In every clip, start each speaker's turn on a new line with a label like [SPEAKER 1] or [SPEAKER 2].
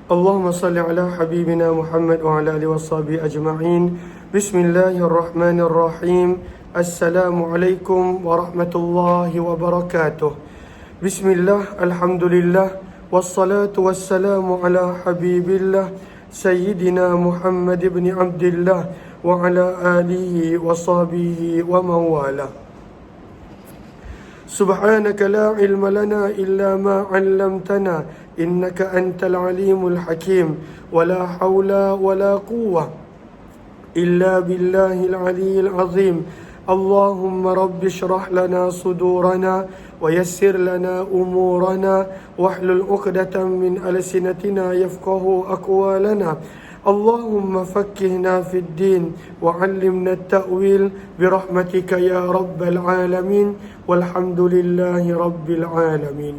[SPEAKER 1] اللهم صل على حبيبنا محمد وعلى آله وصحبه أجمعين. بسم الله الرحمن الرحيم. السلام عليكم ورحمة الله وبركاته. بسم الله، الحمد لله، والصلاة والسلام على حبيب الله سيدنا محمد بن عبد الله وعلى آله وصحبه ومن والاه. سبحانك لا علم لنا إلا ما علمتنا إنك أنت العليم الحكيم ولا حول ولا قوة إلا بالله العلي العظيم. اللهم رب اشرح لنا صدورنا ويسر لنا أمورنا واحلل عقدة من ألسنتنا يفقه أقوالنا. اللهم فقهنا في الدين وعلمنا التأويل برحمتك يا رب العالمين والحمد لله رب العالمين.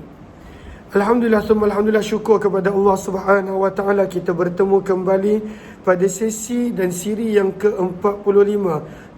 [SPEAKER 1] Alhamdulillah, alhamdulillah, syukur kepada Allah Subhanahu wa taala, kita bertemu kembali pada sesi dan siri yang ke-45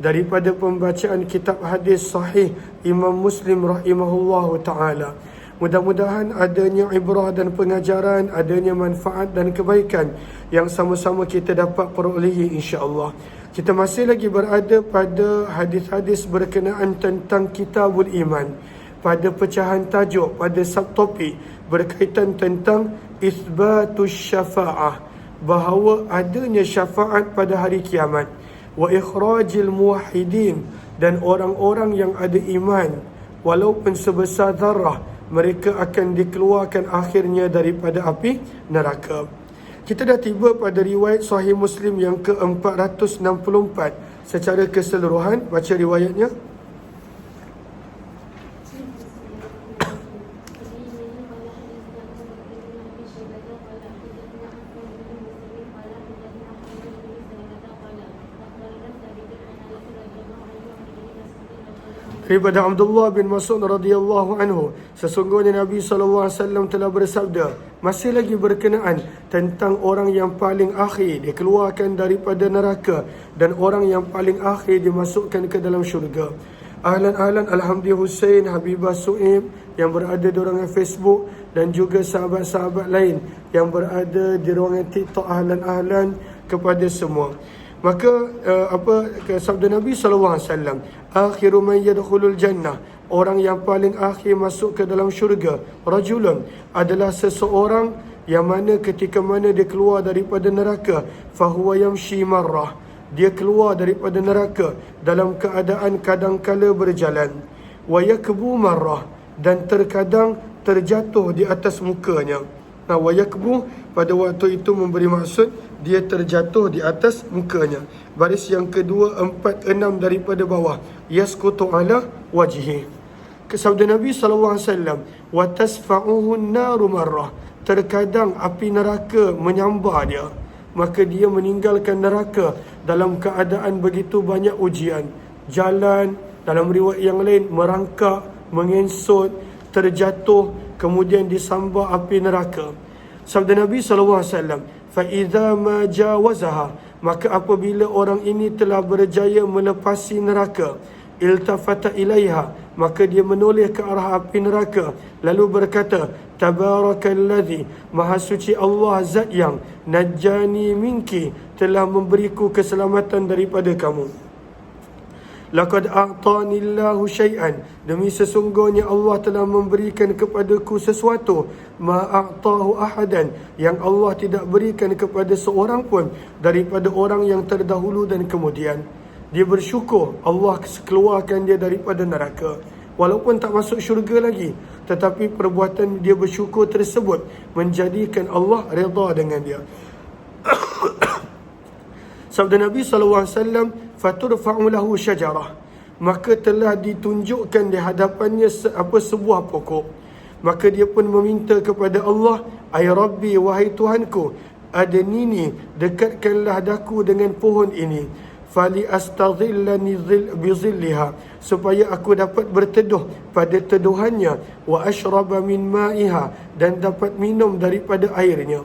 [SPEAKER 1] daripada pembacaan kitab hadis sahih Imam Muslim rahimahullahu taala. Mudah-mudahan adanya ibrah dan pengajaran, adanya manfaat dan kebaikan yang sama-sama kita dapat perolehi insya-Allah. Kita masih lagi berada pada hadis-hadis berkenaan tentang Kitabul Iman, pada pecahan tajuk, pada subtopik berkaitan tentang isbatus syafa'ah, bahawa adanya syafaat pada hari kiamat, wa ikhrajil muwahhidin, dan orang-orang yang ada iman walaupun sebesar zarrah, mereka akan dikeluarkan akhirnya daripada api neraka. Kita dah tiba pada riwayat Sahih Muslim yang ke-464 secara keseluruhan. Baca riwayatnya. Daripada Abdullah bin Mas'ud radhiyallahu anhu, sesungguhnya Nabi SAW telah bersabda, masih lagi berkenaan tentang orang yang paling akhir dikeluarkan daripada neraka dan orang yang paling akhir dimasukkan ke dalam syurga. Ahlan Alhamdi Hussein, Habibah Su'ib yang berada di ruangan Facebook, dan juga sahabat-sahabat lain yang berada di ruangan TikTok, ahlan kepada semua. Maka sabda Nabi SAW, akhiru man yadkhulul jannah, orang yang paling akhir masuk ke dalam syurga, rajulun, adalah seseorang yang mana ketika mana dia keluar daripada neraka, fahuwa yamshi marrah, dia keluar daripada neraka dalam keadaan kadangkala berjalan, wa yakbu marrah, dan terkadang terjatuh di atas mukanya. Nah, wa yakbu pada waktu itu memberi maksud dia terjatuh di atas mukanya. Baris yang kedua, 4, 6 daripada bawah, yasqutu ala wajhi. Sabda Nabi SAW, wa tasfa'uhu an-naru marrah, terkadang api neraka menyambar dia, maka dia meninggalkan neraka dalam keadaan begitu banyak ujian. Jalan, dalam riwayat yang lain, merangkak, mengesot, terjatuh, kemudian disambar api neraka. Sabda Nabi SAW, فَإِذَا مَا جَاوَزَهَا, maka apabila orang ini telah berjaya melepasi neraka, iltafata ilaiha, maka dia menoleh ke arah api neraka, lalu berkata, Tabarakalladzi, maha suci Allah zat yang najjani minki, telah memberiku keselamatan daripada kamu. Laqad a'tanillahu syai'an, demi sesungguhnya Allah telah memberikan kepadaku sesuatu, ma a'tahu ahadan, yang Allah tidak berikan kepada seorang pun daripada orang yang terdahulu dan kemudian. Dia bersyukur Allah keluarkan dia daripada neraka, walaupun tak masuk syurga lagi, tetapi perbuatan dia bersyukur tersebut menjadikan Allah redha dengan dia. Sabda Nabi SAW, faturfa'u lahu syajarah, maka telah ditunjukkan di hadapannya sebuah pokok. Maka dia pun meminta kepada Allah, ay Rabbi, wahai Tuhanku, adnini, dekatkanlah daku dengan pohon ini, fali astadhillani bizilliha, supaya aku dapat berteduh pada teduhannya, wa ashraba min ma'iha, dan dapat minum daripada airnya.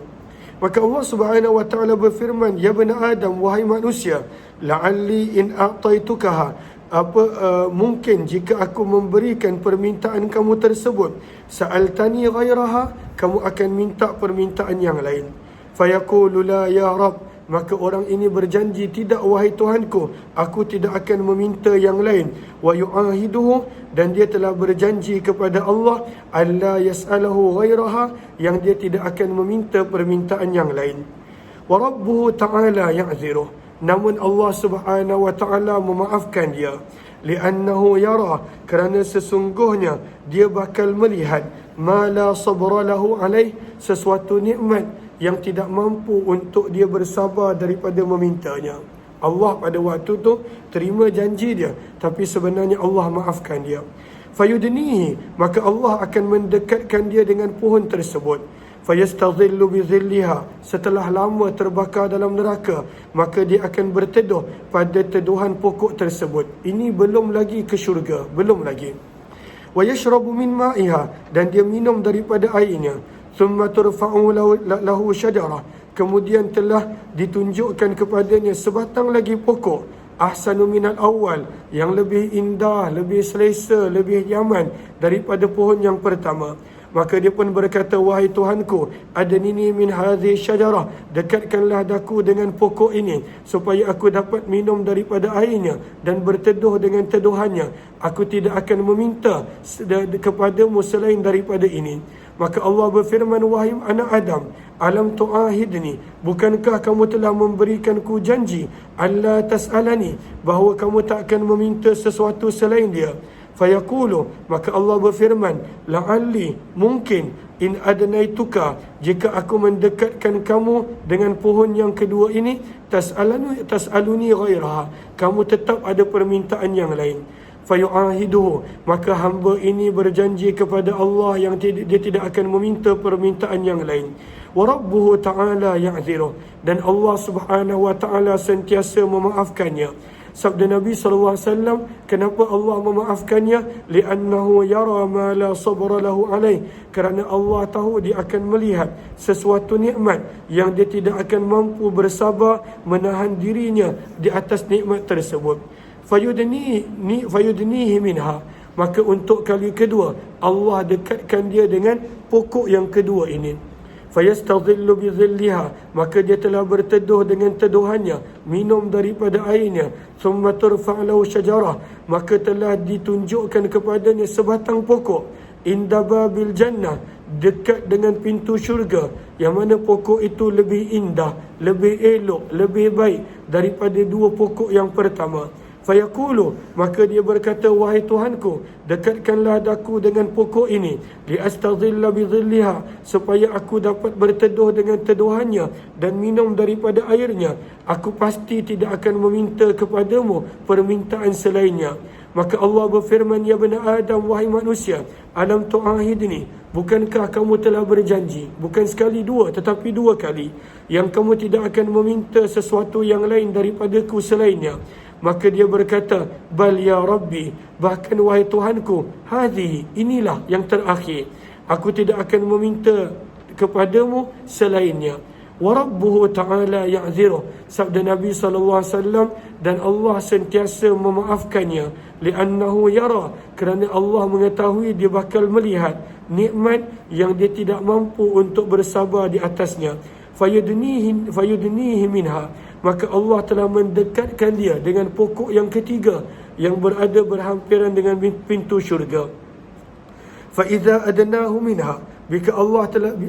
[SPEAKER 1] Maka Allah Subhanahu wa taala berfirman, ya bani Adam, wahai manusia, la'alli in a'taitukaha, mungkin jika aku memberikan permintaan kamu tersebut, sa'altani ghairaha, kamu akan minta permintaan yang lain. Fayaqulu la ya Rabb, maka orang ini berjanji, tidak wahai Tuhanku, aku tidak akan meminta yang lain. Wa yu'ahiduhu, dan dia telah berjanji kepada Allah, alla yas'alahu ghairaha, yang dia tidak akan meminta permintaan yang lain. Wa rabbuhu ta'ala ya'ziruh, namun Allah subhanahu wa ta'ala memaafkan dia. Li'annahu yara, kerana sesungguhnya dia bakal melihat, ma la sabra lahu alaih, sesuatu nikmat yang tidak mampu untuk dia bersabar daripada memintanya. Allah pada waktu tu terima janji dia, tapi sebenarnya Allah maafkan dia. Fayudnihi, maka Allah akan mendekatkan dia dengan pohon tersebut. Fayastadhillu bizilliha, setelah lama terbakar dalam neraka, maka dia akan berteduh pada teduhan pokok tersebut. Ini belum lagi ke syurga, belum lagi. Wa yashrabu min ma'iha, dan dia minum daripada airnya. Thumma turfa'u lahu syajarah, kemudian telah ditunjukkan kepadanya sebatang lagi pokok, ahsanu minal awal, yang lebih indah, lebih selesa, lebih nyaman daripada pohon yang pertama. Maka dia pun berkata, wahai Tuhanku, adnini min hadhihi syajarah, dekatkanlah daku dengan pokok ini, supaya aku dapat minum daripada airnya dan berteduh dengan teduhannya. Aku tidak akan meminta kepadamu selain daripada ini. Maka Allah berfirman, wahai anak Adam, alam tu'ahidni, bukankah kamu telah memberikanku janji, alla tas'alani, bahawa kamu tak akan meminta sesuatu selain dia. Fayaqulu, maka Allah berfirman, la'alli, mungkin, in adnaituka, jika aku mendekatkan kamu dengan pohon yang kedua ini, tas'aluni ghairaha, kamu tetap ada permintaan yang lain. Fayu'ahiduhu, maka hamba ini berjanji kepada Allah yang dia tidak akan meminta permintaan yang lain. Wa rabbuhu ta'ala ya'ziruh, dan Allah subhanahu wa ta'ala sentiasa memaafkannya. Sabda Nabi SAW, kenapa Allah memaafkannya? Li'annahu yara ma la sabra lahu alaih, kerana Allah tahu dia akan melihat sesuatu nikmat yang dia tidak akan mampu bersabar menahan dirinya di atas nikmat tersebut. Fayudnihi minha, maka untuk kali kedua Allah dekatkan dia dengan pokok yang kedua ini. Fayastadhillu bizilliha, maka dia telah berteduh dengan teduhannya, minum daripada airnya. Thumma turfa' lahu syajarah, maka telah ditunjukkan kepadanya sebatang pokok, inda babil jannah, dekat dengan pintu syurga, yang mana pokok itu lebih indah, lebih elok, lebih baik daripada dua pokok yang pertama. Fayaqulu, maka dia berkata, wahai Tuhanku, dekatkanlah daku dengan pokok ini, liastadhilla bizilliha, supaya aku dapat berteduh dengan teduhannya dan minum daripada airnya. Aku pasti tidak akan meminta kepadamu permintaan selainnya. Maka Allah berfirman, ya bani Adam, wahai manusia, alam tu'ahidni, bukankah kamu telah berjanji, bukan sekali dua, tetapi dua kali, yang kamu tidak akan meminta sesuatu yang lain daripadaku selainnya. Maka dia berkata, bal ya Rabbi, bahkan wahai Tuhanku, hadhihi, inilah yang terakhir, aku tidak akan meminta kepadamu selainnya. Wa rabbuhu ta'ala ya'ziruh, sabda Nabi SAW, dan Allah sentiasa memaafkannya. Li'annahu yara, kerana Allah mengetahui dia bakal melihat nikmat yang dia tidak mampu untuk bersabar di atasnya. Fayudnihi minha, maka Allah telah mendekatkan dia dengan pokok yang ketiga yang berada berhampiran dengan pintu syurga. Fa idza adnahu minha,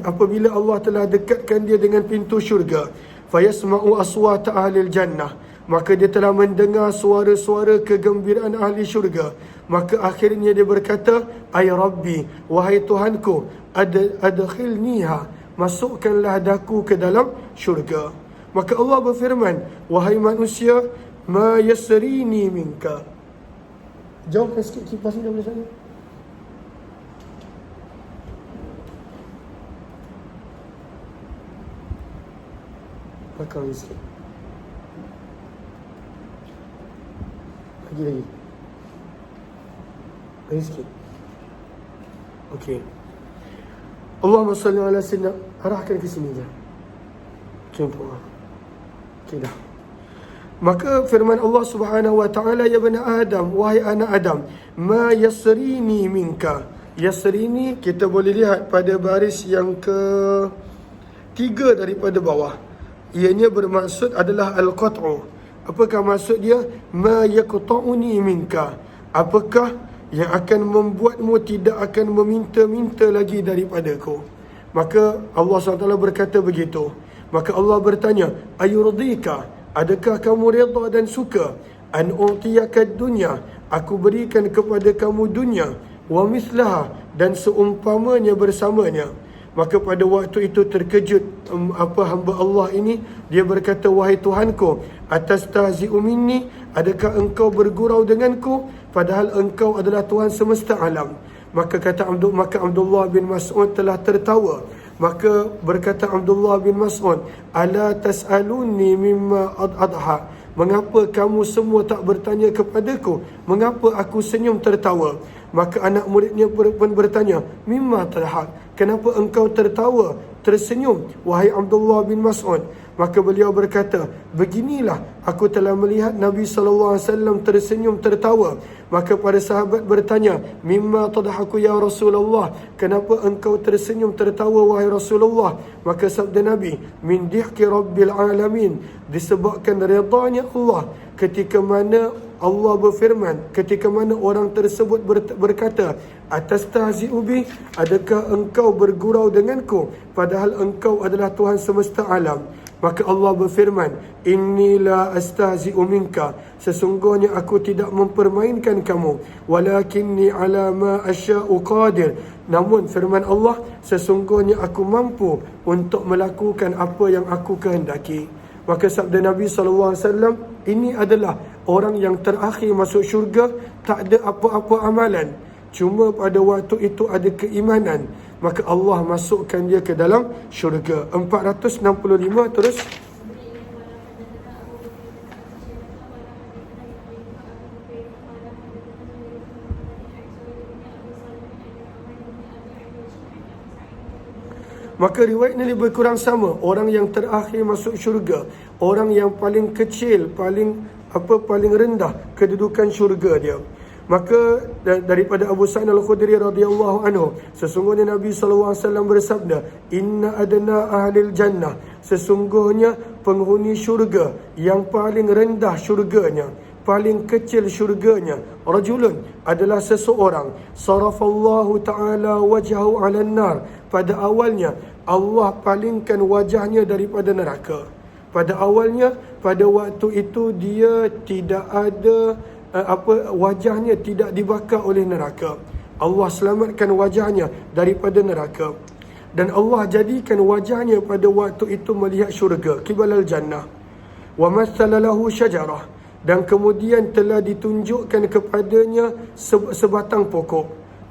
[SPEAKER 1] apabila Allah telah dekatkan dia dengan pintu syurga, fayasma'u aswata ahli jannah, maka dia telah mendengar suara-suara kegembiraan ahli syurga. Maka akhirnya dia berkata, ay Rabbi, wahai Tuhanku, adkhilniha, masukkanlah daku ke dalam syurga. Maka Allah berfirman, wahai manusia, ma yasrini minka. Jauhkan sikit kipas ni dari sana. Belakang sikit. Lagi. Lagi sikit. Okey. Allahumma salli ala sayyidina, arahkan ke sini je. Contoh. Okey dah. Maka firman Allah Subhanahu wa taala, ya bani Adam, wahai anak Adam, ma yasrini minka. Yasrini kita boleh lihat pada baris yang 3 daripada bawah. Ianya bermaksud adalah al-qat'u. Apakah maksud dia? Ma yaqta'uni minka. Apakah yang akan membuatmu tidak akan meminta-minta lagi daripadaku? Maka Allah SWT berkata begitu. Maka Allah bertanya, ayurdika, adakah kamu redha dan suka? An utiyaka dunya, aku berikan kepada kamu dunia, wa mislaha, dan seumpamanya bersamanya. Maka pada waktu itu terkejut hamba Allah ini. Dia berkata, wahai Tuhanku, atastahzi'u minni, adakah engkau bergurau denganku, padahal engkau adalah Tuhan semesta alam. Maka Abdullah bin Mas'ud telah tertawa. Maka berkata Abdullah bin Mas'ud, ala tas'aluni mimma adha, mengapa kamu semua tak bertanya kepadaku? Mengapa aku senyum tertawa? Maka anak muridnya pun bertanya, mimma tadhak, kenapa engkau tertawa, tersenyum, wahai Abdullah bin Mas'ud? Maka beliau berkata, beginilah aku telah melihat Nabi SAW tersenyum tertawa. Maka para sahabat bertanya, mimma tadhaku ya Rasulullah, kenapa engkau tersenyum tertawa wahai Rasulullah? Maka sabda Nabi, min dihki rabbil alamin, disebabkan redanya Allah ketika mana Allah berfirman, ketika mana orang tersebut berkata, atastahzi'u bi, adakah engkau bergurau denganku, padahal engkau adalah Tuhan semesta alam. Maka Allah berfirman, inni la astahzi'u minka, sesungguhnya aku tidak mempermainkan kamu, walakinni ala ma asya'u qadir, namun firman Allah, sesungguhnya aku mampu untuk melakukan apa yang aku kehendaki. Maka sabda Nabi SAW, ini adalah orang yang terakhir masuk syurga, tak ada apa-apa amalan, cuma pada waktu itu ada keimanan. Maka Allah masukkan dia ke dalam syurga. 465 terus. Maka riwayat ini lebih kurang sama. Orang yang terakhir masuk syurga, orang yang paling kecil, paling rendah kedudukan syurga dia. Maka daripada Abu Sa'id Al-Khudri radhiyallahu anhu, sesungguhnya Nabi SAW bersabda, inna adna ahlil jannah, sesungguhnya penghuni syurga yang paling rendah syurganya, paling kecil syurganya, rajulun, adalah seseorang, sarafallahu ta'ala wajhahu 'alan nar, pada awalnya Allah palingkan wajahnya daripada neraka. Pada awalnya, pada waktu itu dia tidak ada wajahnya tidak dibakar oleh neraka. Allah selamatkan wajahnya daripada neraka. Dan Allah jadikan wajahnya pada waktu itu melihat syurga, qibalal jannah. Wa matsala lahu syajarah, dan kemudian telah ditunjukkan kepadanya sebatang pokok,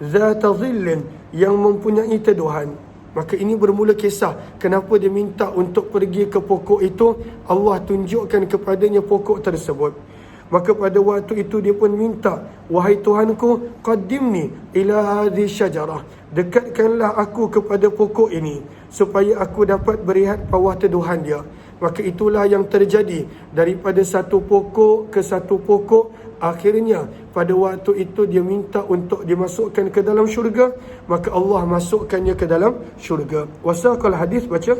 [SPEAKER 1] zata dhillin, yang mempunyai teduhan. Maka ini bermula kisah kenapa dia minta untuk pergi ke pokok itu. Allah tunjukkan kepadanya pokok tersebut. Maka pada waktu itu dia pun minta, wahai Tuhanku, qaddimni ila hadhihi syajarah, dekatkanlah aku kepada pokok ini supaya aku dapat berehat bawah teduhan dia. Maka itulah yang terjadi, daripada satu pokok ke satu pokok. Akhirnya pada waktu itu dia minta untuk dimasukkan ke dalam syurga, maka Allah masukkannya ke dalam syurga. Wasaqal hadis, baca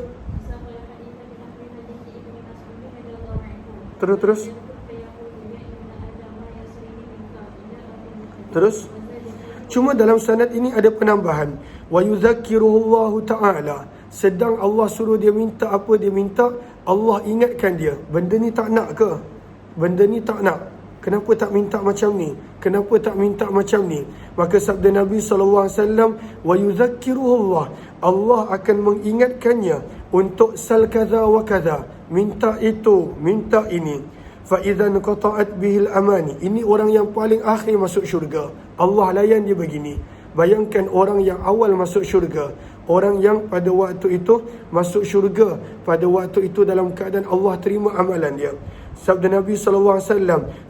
[SPEAKER 1] terus. Cuma dalam sanad ini ada penambahan, wa yuzakkiruhullahu ta'ala, sedang Allah suruh dia minta apa dia minta, Allah ingatkan dia, benda ni tak nak ke? Benda ni tak nak. Kenapa tak minta macam ni? Kenapa tak minta macam ni? Maka sabda Nabi SAW, wa yuzakkiruhullah, Allah akan mengingatkannya untuk sal kaza wa kaza, minta itu, minta ini. Fa'idhan qata'at bihil amani, ini orang yang paling akhir masuk syurga, Allah layan dia begini. Bayangkan orang yang awal masuk syurga, orang yang pada waktu itu masuk syurga, pada waktu itu dalam keadaan Allah terima amalan dia. Sabda Nabi SAW,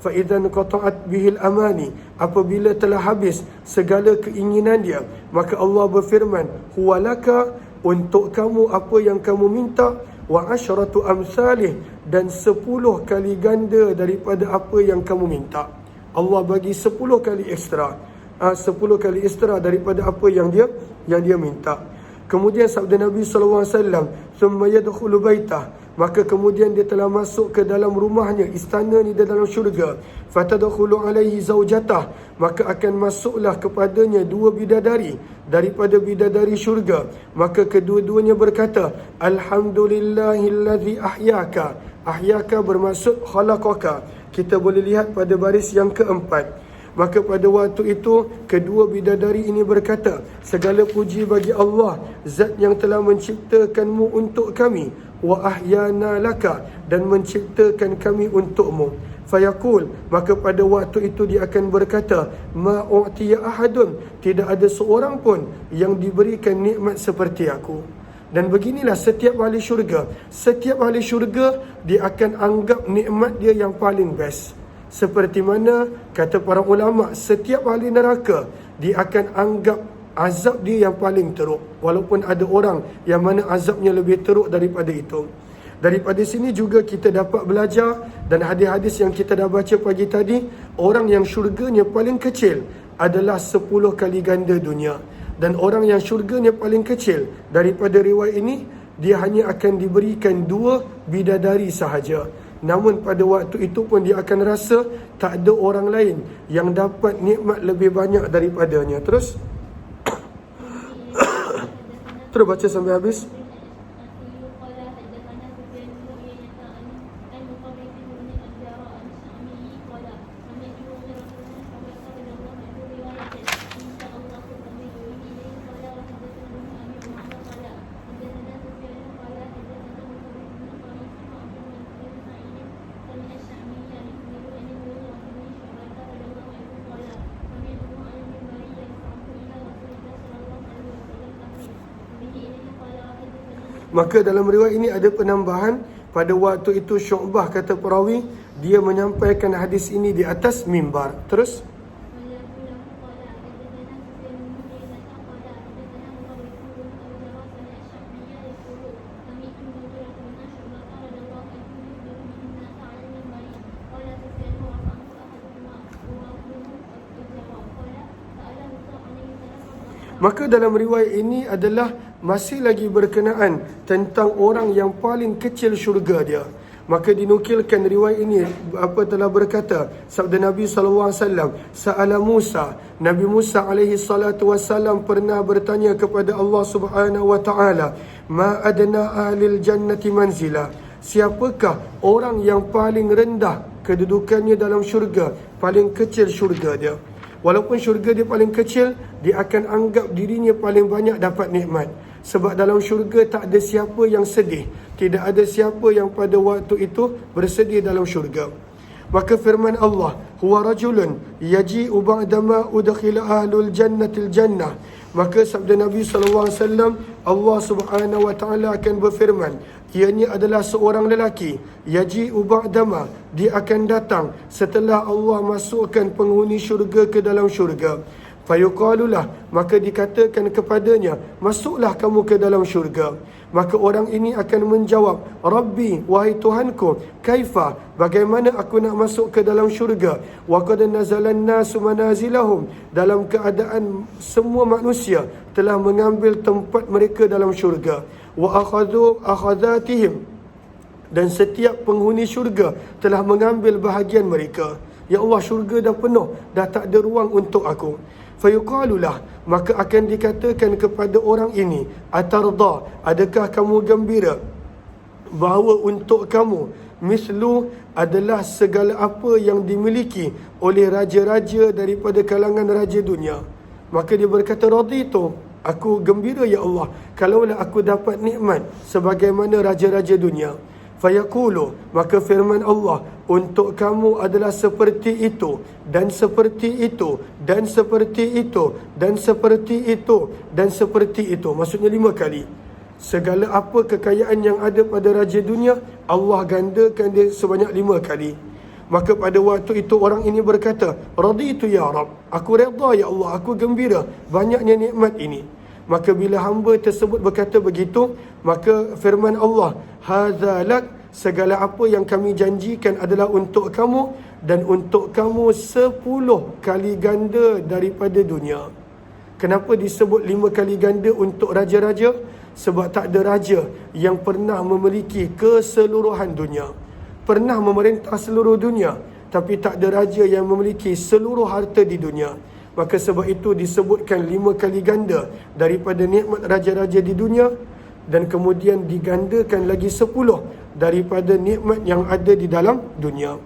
[SPEAKER 1] fa'idhan qata'at bihil amani, apabila telah habis segala keinginan dia, maka Allah berfirman, huwalaka, untuk kamu apa yang kamu minta, wa asyratu amsalih, dan 10 kali ganda daripada apa yang kamu minta. Allah bagi 10 kali ekstra, 10 kali ekstra daripada apa yang dia minta. Kemudian sabda Nabi SAW, "Thumma yadkhulu baitah." Maka kemudian dia telah masuk ke dalam rumahnya, istana ni di dalam syurga. "Fatadkhulu alaihi zaujatah." Maka akan masuklah kepadanya dua bidadari daripada bidadari syurga. Maka kedua-duanya berkata, "Alhamdulillahillazi ahyaka." Ahyaka bermaksud khalaqaka. Kita boleh lihat pada baris yang keempat. Maka pada waktu itu, kedua bidadari ini berkata, "Segala puji bagi Allah, Zat yang telah menciptakanmu untuk kami, wa ahyana laka, dan menciptakan kami untukmu." Fayaqul, maka pada waktu itu dia akan berkata, "Ma u'tiya ahadun." Tidak ada seorang pun yang diberikan nikmat seperti aku. Dan beginilah setiap ahli syurga. Setiap ahli syurga, dia akan anggap nikmat dia yang paling best. Seperti mana kata para ulama, setiap ahli neraka dia akan anggap azab dia yang paling teruk, walaupun ada orang yang mana azabnya lebih teruk daripada itu. Daripada sini juga kita dapat belajar, dan hadis-hadis yang kita dah baca pagi tadi, orang yang syurganya paling kecil adalah 10 kali ganda dunia. Dan orang yang syurganya paling kecil daripada riwayat ini, dia hanya akan diberikan 2 bidadari sahaja. Namun pada waktu itu pun dia akan rasa tak ada orang lain yang dapat nikmat lebih banyak daripadanya. Terus baca sampai habis. Maka dalam riwayat ini ada penambahan, pada waktu itu Syu'bah kata perawi, dia menyampaikan hadis ini di atas mimbar. Terus maka dalam riwayat ini adalah masih lagi berkenaan tentang orang yang paling kecil syurga dia. Maka dinukilkan riwayat ini telah berkata, sabda Nabi SAW, "Sa'ala Musa." Nabi Musa alaihi salatu wassalam pernah bertanya kepada Allah Subhanahu wa taala, "Ma adna ahlil jannati manzila?" Siapakah orang yang paling rendah kedudukannya dalam syurga, paling kecil syurga dia? Walaupun syurga dia paling kecil, dia akan anggap dirinya paling banyak dapat nikmat. Sebab dalam syurga tak ada siapa yang sedih. Tidak ada siapa yang pada waktu itu bersedih dalam syurga. Maka firman Allah, "Huwa rajulun yaji'u ba'dama udkhila ahlul jannatil jannah." Maka sabda Nabi SAW, Allah Subhanahu wa taala akan berfirman, ianya adalah seorang lelaki, yaji'u ba'dama, dia akan datang setelah Allah masukkan penghuni syurga ke dalam syurga. Fayuqalulah, maka dikatakan kepadanya, "Masuklah kamu ke dalam syurga." Maka orang ini akan menjawab, "Rabbi, wahai Tuhanku, kaifa, bagaimana aku nak masuk ke dalam syurga? Wa qad nazalan nasu manazilahum." Dalam keadaan semua manusia telah mengambil tempat mereka dalam syurga. Wa akhadhu akhadhatihim, dan setiap penghuni syurga telah mengambil bahagian mereka. Ya Allah, syurga dah penuh, dah tak ada ruang untuk aku. Fayuqalulah, maka akan dikatakan kepada orang ini, "Atarda, adakah kamu gembira bahawa untuk kamu mislu adalah segala apa yang dimiliki oleh raja-raja daripada kalangan raja dunia?" Maka dia berkata, "Raditu, aku gembira ya Allah, kalaulah aku dapat nikmat sebagaimana raja-raja dunia." Fayaqulu, maka firman Allah, "Untuk kamu adalah seperti itu, dan seperti itu, dan seperti itu, dan seperti itu, dan seperti itu." Maksudnya 5 kali. Segala apa kekayaan yang ada pada raja dunia, Allah gandakan dia sebanyak 5 kali. Maka pada waktu itu orang ini berkata, "Raditu ya Rab, aku redha ya Allah, aku gembira banyaknya nikmat ini." Maka bila hamba tersebut berkata begitu, maka firman Allah, "Hadza lak, segala apa yang kami janjikan adalah untuk kamu, dan untuk kamu 10 kali ganda daripada dunia." Kenapa disebut 5 kali ganda untuk raja-raja? Sebab tak ada raja yang pernah memiliki keseluruhan dunia. Pernah memerintah seluruh dunia, tapi tak ada raja yang memiliki seluruh harta di dunia. Maka sebab itu disebutkan 5 kali ganda daripada nikmat raja-raja di dunia, dan kemudian digandakan lagi 10 daripada nikmat yang ada di dalam dunia.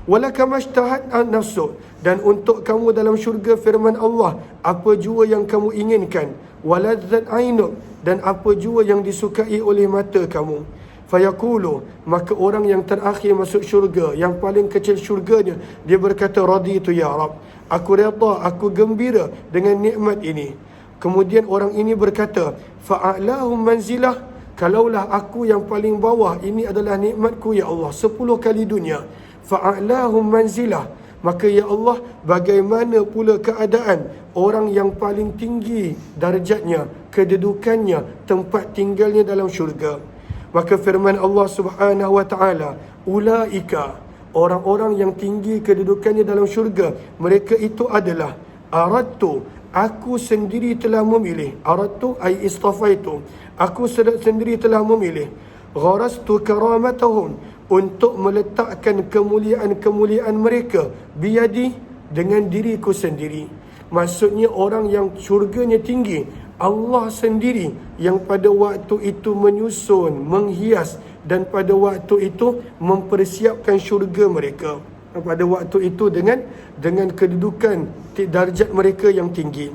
[SPEAKER 1] Walakamashtahat an-nafsu, dan untuk kamu dalam syurga firman Allah, apa jua yang kamu inginkan, waladzat ainuk, dan apa jua yang disukai oleh mata kamu. Fayaqulu, maka orang yang terakhir masuk syurga, yang paling kecil syurganya, dia berkata, raditu ya Rab, aku redha, aku gembira dengan nikmat ini. Kemudian orang ini berkata, fa'alahum manzilah, kalaulah aku yang paling bawah, ini adalah nikmatku ya Allah, 10 kali dunia. Fa'alahum manzilah, maka ya Allah, bagaimana pula keadaan orang yang paling tinggi darjatnya, kedudukannya, tempat tinggalnya dalam syurga. Maka firman Allah Subhanahu wa taala, ulaika, orang-orang yang tinggi kedudukannya dalam syurga, mereka itu adalah aradtu, aku sendiri telah memilih. Aradtu ay istafaitu, aku sendiri telah memilih. Gharastu karamatahum, untuk meletakkan kemuliaan-kemuliaan mereka, biyadi, dengan diriku sendiri. Maksudnya orang yang syurganya tinggi, Allah sendiri yang pada waktu itu menyusun, menghias, dan pada waktu itu mempersiapkan syurga mereka. Pada waktu itu dengan kedudukan darjat mereka yang tinggi.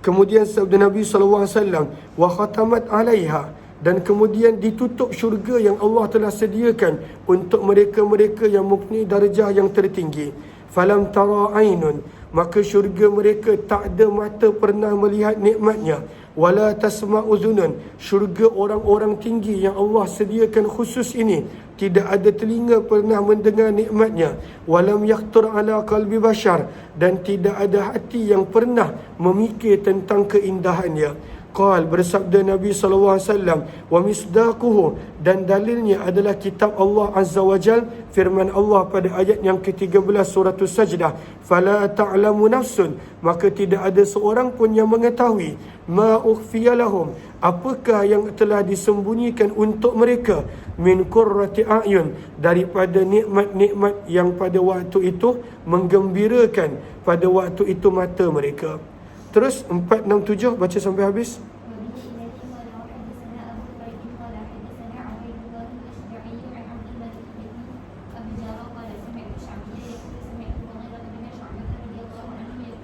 [SPEAKER 1] Kemudian sabda Nabi SAW, wa khatamat alaiha, dan kemudian ditutup syurga yang Allah telah sediakan untuk mereka-mereka yang mempunyai darjah yang tertinggi. Falam tara ainun, maka syurga mereka tak ada mata pernah melihat nikmatnya. Wala tasma'u uzunun, syurga orang-orang tinggi yang Allah sediakan khusus ini, tidak ada telinga pernah mendengar nikmatnya. Walam yakhtur ala qalbi bashar, dan tidak ada hati yang pernah memikir tentang keindahannya. Qal, bersabda Nabi SAW, wa misdaquhu, dan dalilnya adalah kitab Allah Azza wa Jal, firman Allah pada ayat yang ke-13 surah As-Sajdah, fala ta'lamu nafsun, maka tidak ada seorang pun yang mengetahui, ma ukhfiya lahum, apakah yang telah disembunyikan untuk mereka, min qurrati a'yun, daripada nikmat-nikmat yang pada waktu itu menggembirakan, pada waktu itu mata mereka. Terus 467 baca sampai habis.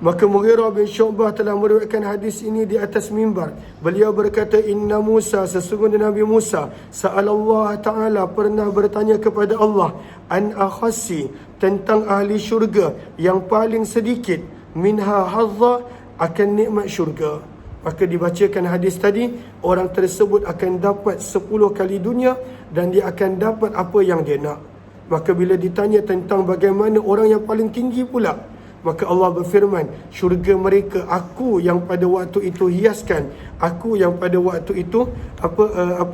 [SPEAKER 1] Maka Mughirah bin Syu'bah telah meriwayatkan hadis ini di atas mimbar. Beliau berkata, inna Musa, sesungguhnya Nabi Musa, sa'alallah ta'ala, pernah bertanya kepada Allah, an akhasi, tentang ahli syurga yang paling sedikit, minha hadza, akan nikmat syurga. Maka dibacakan hadis tadi, orang tersebut akan dapat 10 kali dunia, dan dia akan dapat apa yang dia nak. Maka bila ditanya tentang bagaimana orang yang paling tinggi pula, maka Allah berfirman, syurga mereka aku yang pada waktu itu hiaskan, aku yang pada waktu itu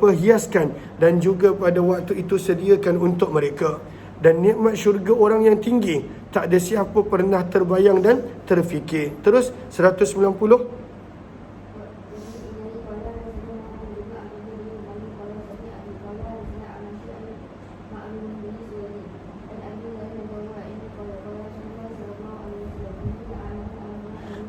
[SPEAKER 1] hiaskan, dan juga pada waktu itu sediakan untuk mereka. Dan nikmat syurga orang yang tinggi, tak ada siapa pernah terbayang dan terfikir. Terus 190.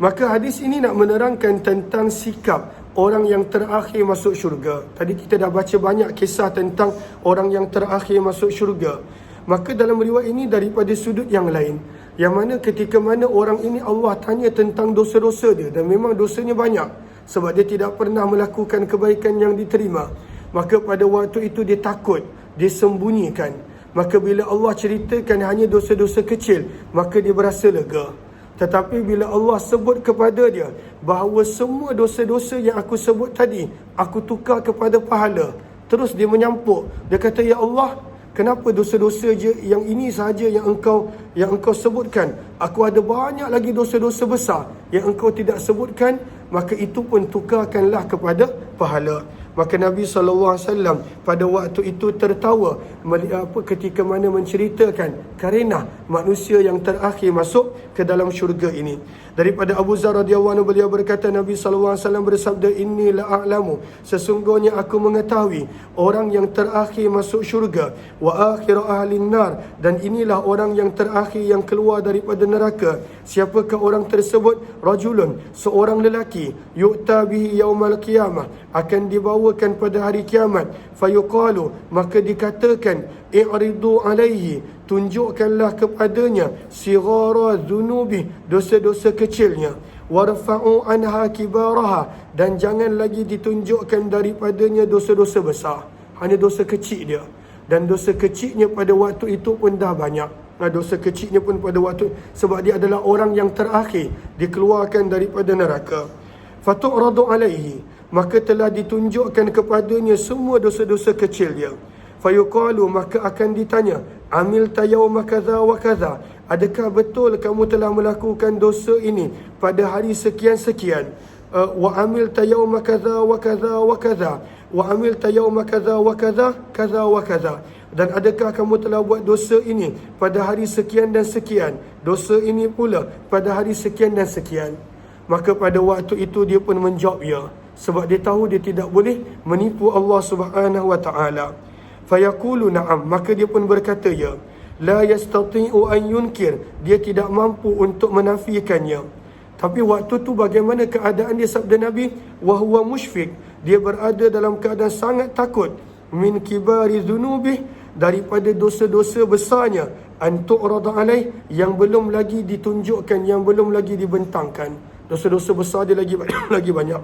[SPEAKER 1] Maka hadis ini nak menerangkan tentang sikap orang yang terakhir masuk syurga. Tadi kita dah baca banyak kisah tentang orang yang terakhir masuk syurga. Maka dalam riwayat ini daripada sudut yang lain, yang mana ketika mana orang ini Allah tanya tentang dosa-dosa dia, dan memang dosanya banyak sebab dia tidak pernah melakukan kebaikan yang diterima. Maka pada waktu itu dia takut, dia sembunyikan. Maka bila Allah ceritakan hanya dosa-dosa kecil, maka dia berasa lega. Tetapi bila Allah sebut kepada dia bahawa semua dosa-dosa yang aku sebut tadi, aku tukar kepada pahala, terus dia menyampuk. Dia kata, ya Allah, kenapa dosa-dosa je yang ini sahaja yang engkau sebutkan? Aku ada banyak lagi dosa-dosa besar yang engkau tidak sebutkan. Maka itu pun tukarkanlah kepada pahala. Maka Nabi SAW pada waktu itu tertawa ketika mana menceritakan karenah manusia yang terakhir masuk ke dalam syurga ini. Daripada Abu Zar radhiyallahu anhu, beliau berkata, Nabi SAW bersabda, inni la'alamu, sesungguhnya aku mengetahui orang yang terakhir masuk syurga, wa akhir ahlin nar, dan inilah orang yang terakhir yang keluar daripada neraka. Siapakah orang tersebut? Rajulun, seorang lelaki, yu'ta bihi yaumal qiyamah, akan dibawakan pada hari kiamat, fayuqalu, maka dikatakan, i'ridu alaihi, tunjukkanlah kepadanya sighara dhunubi, dosa-dosa kecilnya, warfa'u anha kibaraha, dan jangan lagi ditunjukkan daripadanya dosa-dosa besar, hanya dosa kecil dia. Dan dosa kecilnya pada waktu itu pun dah banyak. Dosa kecilnya pun pada waktu, sebab dia adalah orang yang terakhir dikeluarkan daripada neraka. Fatu'radu alaihi, maka telah ditunjukkan kepadanya semua dosa-dosa kecil dia. Fayuqalu, maka akan ditanya, amil tayawma kadha wa kadha, adakah betul kamu telah melakukan dosa ini pada hari sekian-sekian? Wa amil tayawma kadha wa kadha wa kadha, wa amil tayawma kadha wa kadha kadha wa kadha, dan adakah kamu telah buat dosa ini pada hari sekian dan sekian, dosa ini pula pada hari sekian dan sekian. Maka pada waktu itu dia pun menjawab ya, sebab dia tahu dia tidak boleh menipu Allah Subhanahu wa taala. Fayaqulu na'am, maka dia pun berkata ya. La yastati'u an yunkir, dia tidak mampu untuk menafikannya. Tapi waktu tu bagaimana keadaan dia, sabda Nabi? Wa huwa musyfiq, dia berada dalam keadaan sangat takut, min kibari dhunubih, daripada dosa-dosa besarnya, an tu'rada alaih, yang belum lagi ditunjukkan, yang belum lagi dibentangkan. Dosa-dosa besar dia lagi lagi banyak.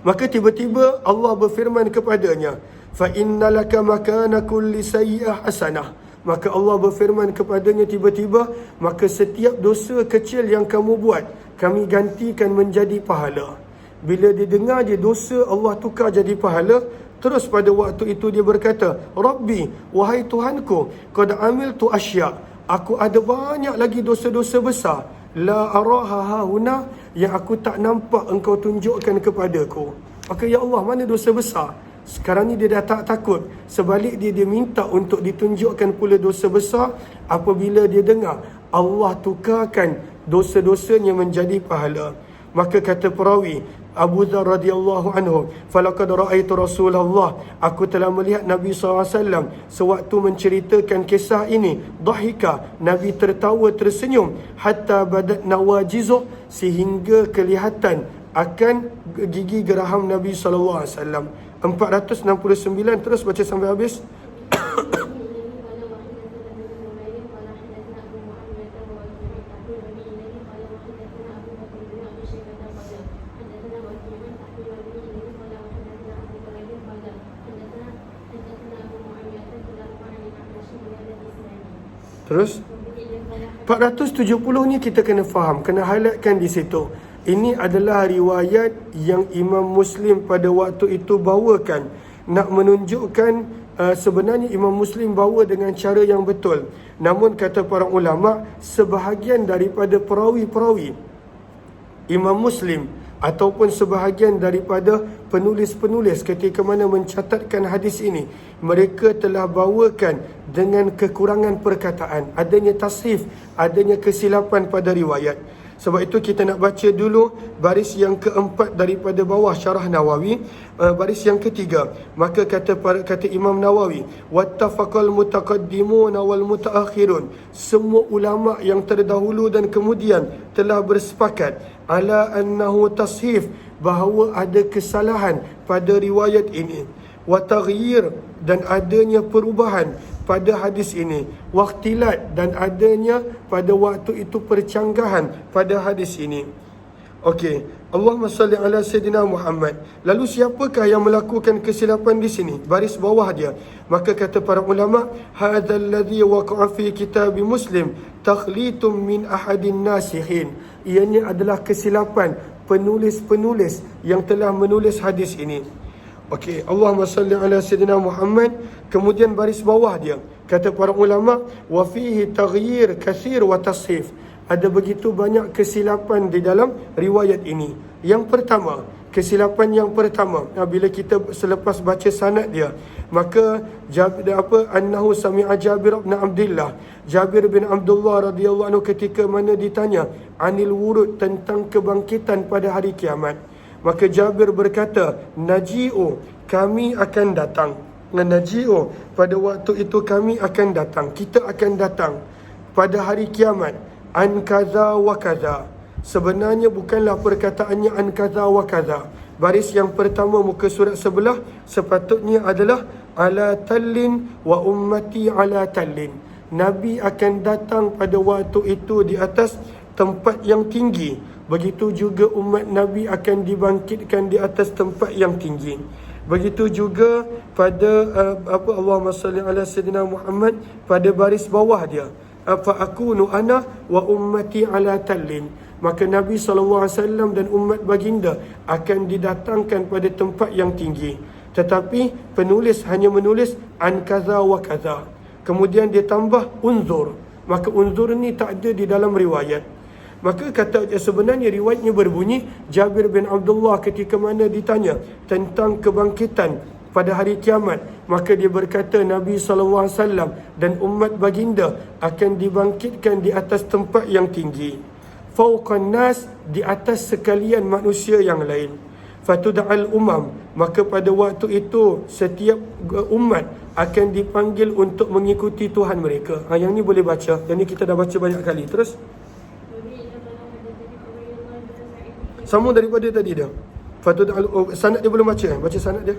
[SPEAKER 1] Maka tiba-tiba Allah berfirman kepadanya, fa innalaka makana kulli sayyi'ah hasanah, maka Allah berfirman kepadanya tiba-tiba, maka setiap dosa kecil yang kamu buat, kami gantikan menjadi pahala. Bila dia dengar dia dosa, Allah tukar jadi pahala. Terus pada waktu itu dia berkata, Rabbi, wahai Tuhanku, qad amiltu asya', aku ada banyak lagi dosa-dosa besar, la araha hahuna, yang aku tak nampak engkau tunjukkan kepadaku. Maka ya Allah, mana dosa besar? Sekarang ni dia dah tak takut. Sebalik dia minta untuk ditunjukkan pula dosa besar. Apabila dia dengar Allah tukarkan dosa-dosanya menjadi pahala. Maka kata perawi Abu Dzar radhiyallahu anhu, falaqad ra'aitu Rasulullah, aku telah melihat Nabi SAW sewaktu menceritakan kisah ini, dhahika, Nabi tertawa tersenyum, hatta badat nawajizuh, sehingga kelihatan akan gigi geraham Nabi SAW. 469, terus baca sampai habis. Terus 470 ni kita kena faham, kena highlightkan di situ. Ini adalah riwayat yang Imam Muslim pada waktu itu bawakan, nak menunjukkan sebenarnya Imam Muslim bawa dengan cara yang betul. Namun kata para ulama, sebahagian daripada perawi-perawi Imam Muslim ataupun sebahagian daripada penulis-penulis ketika mana mencatatkan hadis ini, mereka telah bawakan dengan kekurangan perkataan, adanya tashrif, adanya kesilapan pada riwayat. Sebab itu kita nak baca dulu baris yang keempat daripada bawah syarah Nawawi, baris yang ketiga. Maka kata Imam Nawawi, wattafaqal mutaqaddimun wal mutaakhirun, semua ulama yang terdahulu dan kemudian telah bersepakat ala annahu tashif, bahawa ada kesalahan pada riwayat ini, wa taghyir, dan adanya perubahan pada hadis ini, waqtilat, dan adanya pada waktu itu percanggahan pada hadis ini. Okey, Allahumma salli ala Sayyidina Muhammad. Lalu siapakah yang melakukan kesilapan di sini? Baris bawah dia. Maka kata para ulama, hadzal ladzi waqa'a fi kitab Muslim takhlitum min ahadin nasihin. Ianya adalah kesilapan penulis-penulis yang telah menulis hadis ini. Okey, Allahumma salli ala Sayyidina Muhammad. Kemudian baris bawah dia, kata para ulama, wa fihi taghyir kathir wa tashif. Ada begitu banyak kesilapan di dalam riwayat ini. Yang pertama, kesilapan yang pertama, bila kita selepas baca sanad dia, maka annahu sami'a Jabir bin Abdullah, Jabir bin Abdullah radhiyallahu anhu ketika mana ditanya anil wurud, tentang kebangkitan pada hari kiamat, maka Jabir berkata, naji'u, kami akan datang. Naji'u, pada waktu itu kami akan datang, kita akan datang pada hari kiamat, an kaza wa kaza. Sebenarnya bukanlah perkataannya an kaza wa kaza. Baris yang pertama muka surat sebelah sepatutnya adalah ala tallin wa ummati ala tallin. Nabi akan datang pada waktu itu di atas tempat yang tinggi. Begitu juga umat Nabi akan dibangkitkan di atas tempat yang tinggi. Begitu juga pada Allahumma salli ala sayyidina Muhammad, pada baris bawah dia, fa akunu ana wa ummati ala tallin. Maka Nabi SAW dan umat baginda akan didatangkan pada tempat yang tinggi. Tetapi penulis hanya menulis an kaza wa kaza. Kemudian dia tambah unzur. Maka unzur ni tak ada di dalam riwayat. Maka kata sebenarnya riwayatnya berbunyi, Jabir bin Abdullah ketika mana ditanya tentang kebangkitan pada hari kiamat, maka dia berkata Nabi SAW dan umat baginda akan dibangkitkan di atas tempat yang tinggi. Fauqan nas, di atas sekalian manusia yang lain. Fatud'al umam, maka pada waktu itu setiap umat akan dipanggil untuk mengikuti Tuhan mereka. Yang ni boleh baca. Yang ni kita dah baca banyak kali. Terus sama daripada tadi dah. Fatud'al, sanad dia belum baca kan? Baca sanad dia.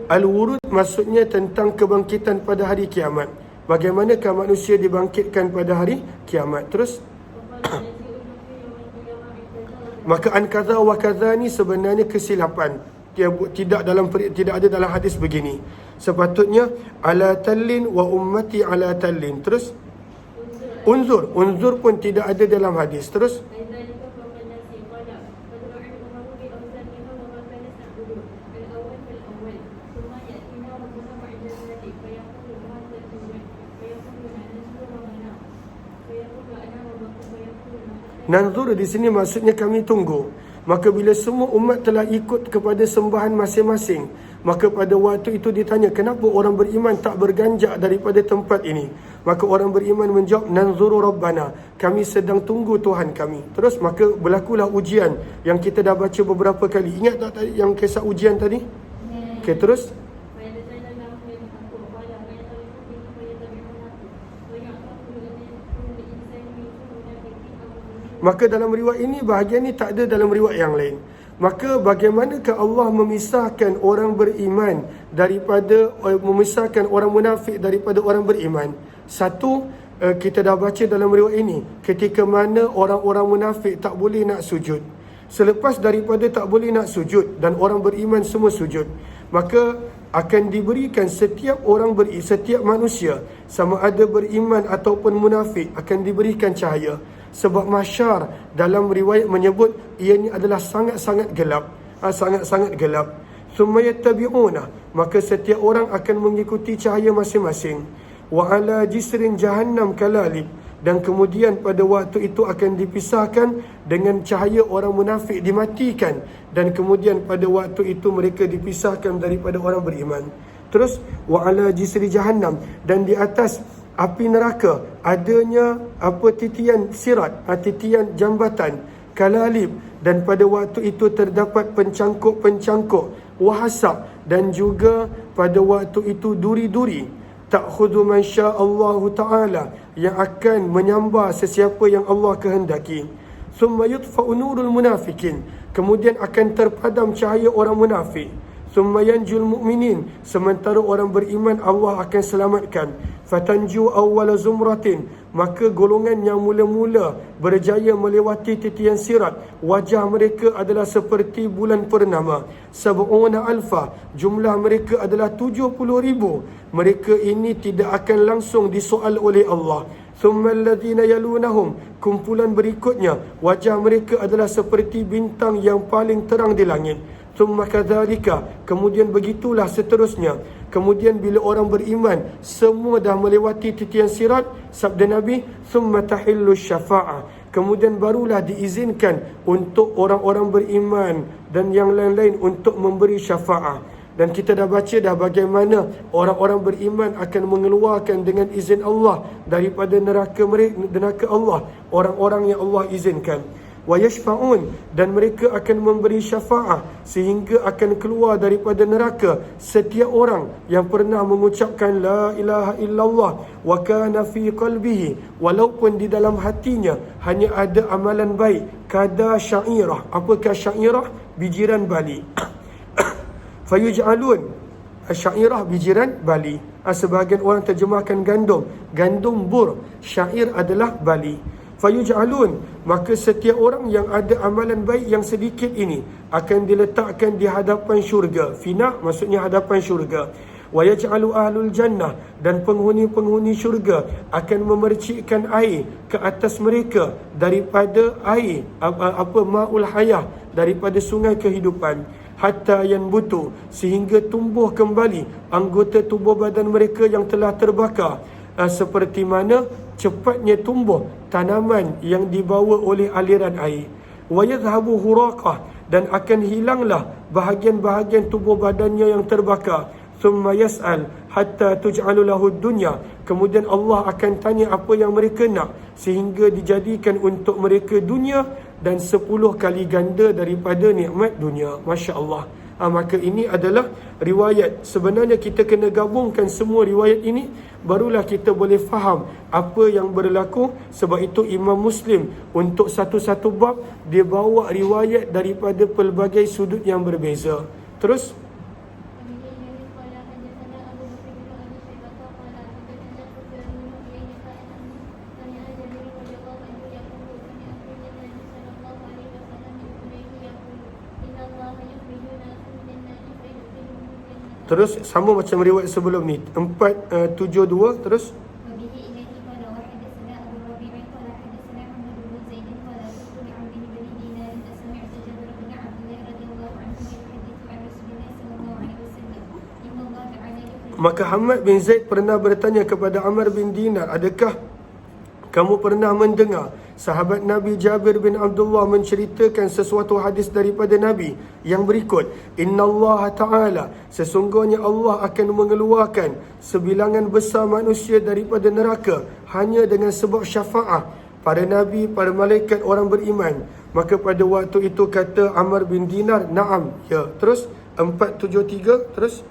[SPEAKER 1] Al-wurud maksudnya tentang kebangkitan pada hari kiamat. Bagaimanakah manusia dibangkitkan pada hari kiamat? Terus maka an kaza wa kaza ni sebenarnya kesilapan. Tidak ada dalam hadis begini. Sepatutnya ala tallin wa ummati ala tallin. Terus unzur pun tidak ada dalam hadis. Terus nanzur di sini maksudnya kami tunggu. Maka bila semua umat telah ikut kepada sembahan masing-masing, maka pada waktu itu ditanya, kenapa orang beriman tak berganjak daripada tempat ini? Maka orang beriman menjawab, nanzuru rabbana, kami sedang tunggu Tuhan kami. Terus maka berlakulah ujian yang kita dah baca beberapa kali. Ingat tak tadi yang kisah ujian tadi? Okey, terus maka dalam riwayat ini, bahagian ini tak ada dalam riwayat yang lain. Maka bagaimanakah Allah memisahkan orang beriman daripada, memisahkan orang munafik daripada orang beriman? Satu, kita dah baca dalam riwayat ini, ketika mana orang-orang munafik tak boleh nak sujud. Selepas daripada tak boleh nak sujud dan orang beriman semua sujud, maka akan diberikan setiap manusia, sama ada beriman ataupun munafik, akan diberikan cahaya. Sebab mahsyar dalam riwayat menyebut ia ni adalah sangat-sangat gelap. Sangat-sangat gelap. Thumma yattabi'una, maka setiap orang akan mengikuti cahaya masing-masing. Wa ala jisrin jahannam kalalib, dan kemudian pada waktu itu akan dipisahkan dengan cahaya orang munafik dimatikan, dan kemudian pada waktu itu mereka dipisahkan daripada orang beriman. Terus wa ala jisri jahannam, dan di atas api neraka adanya titian sirat, titian jambatan, kalalib, dan pada waktu itu terdapat pencangkuk-pencangkuk, wahasab, dan juga pada waktu itu duri-duri, ta'khudhu man sya'allahu ta'ala, yang akan menyambar sesiapa yang Allah kehendaki. Thumma yutfa'u nurul munafikin, kemudian akan terpadam cahaya orang munafik. Thumma yanjul mu'minin, sementara orang beriman Allah akan selamatkan. Fatanju awwala zumratin, maka golongan yang mula-mula berjaya melewati titian sirat, wajah mereka adalah seperti bulan purnama. Sab'una alfa, jumlah mereka adalah 70,000. Mereka ini tidak akan langsung disoal oleh Allah. Thumma alladhina yalunahum, kumpulan berikutnya, wajah mereka adalah seperti bintang yang paling terang di langit. thumma kadzalika, kemudian begitulah seterusnya. Kemudian bila orang beriman semua dah melewati titian sirat, sabda Nabi, thumma tahillu syafa'ah, kemudian barulah diizinkan untuk orang-orang beriman dan yang lain-lain untuk memberi syafaat. Dan kita dah baca dah bagaimana orang-orang beriman akan mengeluarkan dengan izin Allah daripada neraka Allah orang-orang yang Allah izinkan. Wa yashfa'un, dan mereka akan memberi syafaat sehingga akan keluar daripada neraka setiap orang yang pernah mengucapkan la ilaha illallah wa kana fi qalbihi, walaupun di dalam hatinya hanya ada amalan baik, kada syairah. Apakah syairah? Bijiran bali. Fayuj'alun, syairah bijiran bali. Sebahagian orang terjemahkan gandum bur, syair adalah bali. Fayuj'alun, maka setiap orang yang ada amalan baik yang sedikit ini akan diletakkan di hadapan syurga. Fina maksudnya hadapan syurga. Wa yaj'alu ahlul jannah, dan penghuni-penghuni syurga akan memercikkan air ke atas mereka daripada air ma'ul hayah, daripada sungai kehidupan, hatta yanbutu, sehingga tumbuh kembali anggota tubuh badan mereka yang telah terbakar, seperti mana cepatnya tumbuh tanaman yang dibawa oleh aliran air. Wa yadhhabu huraqah, dan akan hilanglah bahagian-bahagian tubuh badannya yang terbakar. Thumma yas'al hatta tuj'alu lahu dunya, kemudian Allah akan tanya apa yang mereka nak sehingga dijadikan untuk mereka dunia dan 10 kali ganda daripada nikmat dunia. Masya Allah. Maka ini adalah riwayat. Sebenarnya kita kena gabungkan semua riwayat ini, barulah kita boleh faham apa yang berlaku. Sebab itu Imam Muslim untuk satu-satu bab dia bawa riwayat daripada pelbagai sudut yang berbeza. Terus sama macam riwayat sebelum ni 472. Terus maka Hamad bin Zaid pernah bertanya kepada Amr bin Dinar, adakah kamu pernah mendengar sahabat Nabi Jabir bin Abdullah menceritakan sesuatu hadis daripada Nabi yang berikut, innallaha ta'ala, sesungguhnya Allah akan mengeluarkan sebilangan besar manusia daripada neraka hanya dengan sebab syafaat para Nabi, para malaikat, orang beriman. Maka pada waktu itu kata Amr bin Dinar, na'am, ya. Terus 473. Terus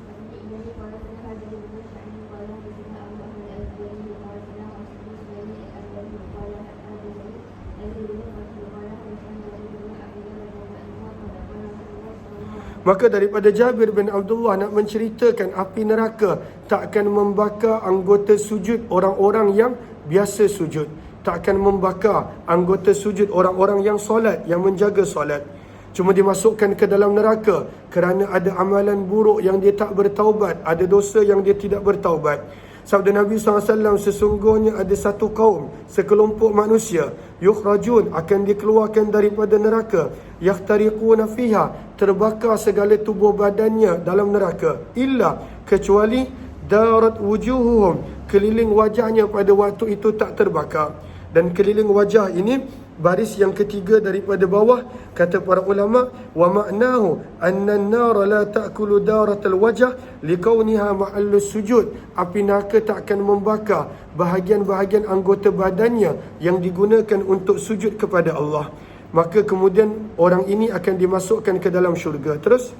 [SPEAKER 1] maka daripada Jabir bin Abdullah nak menceritakan api neraka tak akan membakar anggota sujud orang-orang yang biasa sujud, tak akan membakar anggota sujud orang-orang yang solat, yang menjaga solat. Cuma dimasukkan ke dalam neraka kerana ada amalan buruk yang dia tak bertaubat, ada dosa yang dia tidak bertaubat. Sabda Nabi SAW, sesungguhnya ada satu kaum, sekelompok manusia, yukhrajun, akan dikeluarkan daripada neraka, yahtariquna fiha, terbakar segala tubuh badannya dalam neraka, illa, kecuali darat wujuhuhum, keliling wajahnya pada waktu itu tak terbakar. Dan keliling wajah ini baris yang ketiga daripada bawah. Kata para ulama, wa ma'nahu anna an-nar la ta'kulu daratal wajh liqauniha ma'allus sujud. Api neraka tak akan membakar bahagian-bahagian anggota badannya yang digunakan untuk sujud kepada Allah. Maka kemudian orang ini akan dimasukkan ke dalam syurga. Terus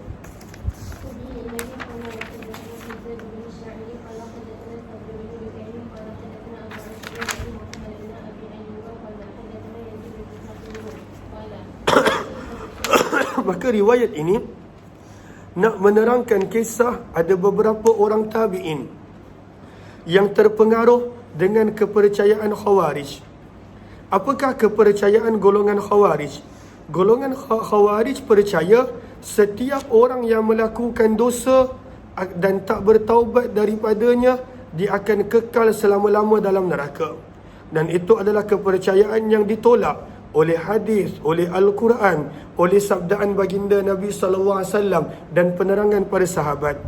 [SPEAKER 1] maka riwayat ini nak menerangkan kisah ada beberapa orang tabi'in yang terpengaruh dengan kepercayaan Khawarij. Apakah kepercayaan golongan Khawarij? Golongan Khawarij percaya setiap orang yang melakukan dosa dan tak bertaubat daripadanya, dia akan kekal selama-lama dalam neraka. Dan itu adalah kepercayaan yang ditolak oleh hadis, oleh Al-Quran, oleh sabdaan baginda Nabi SAW dan penerangan para sahabat.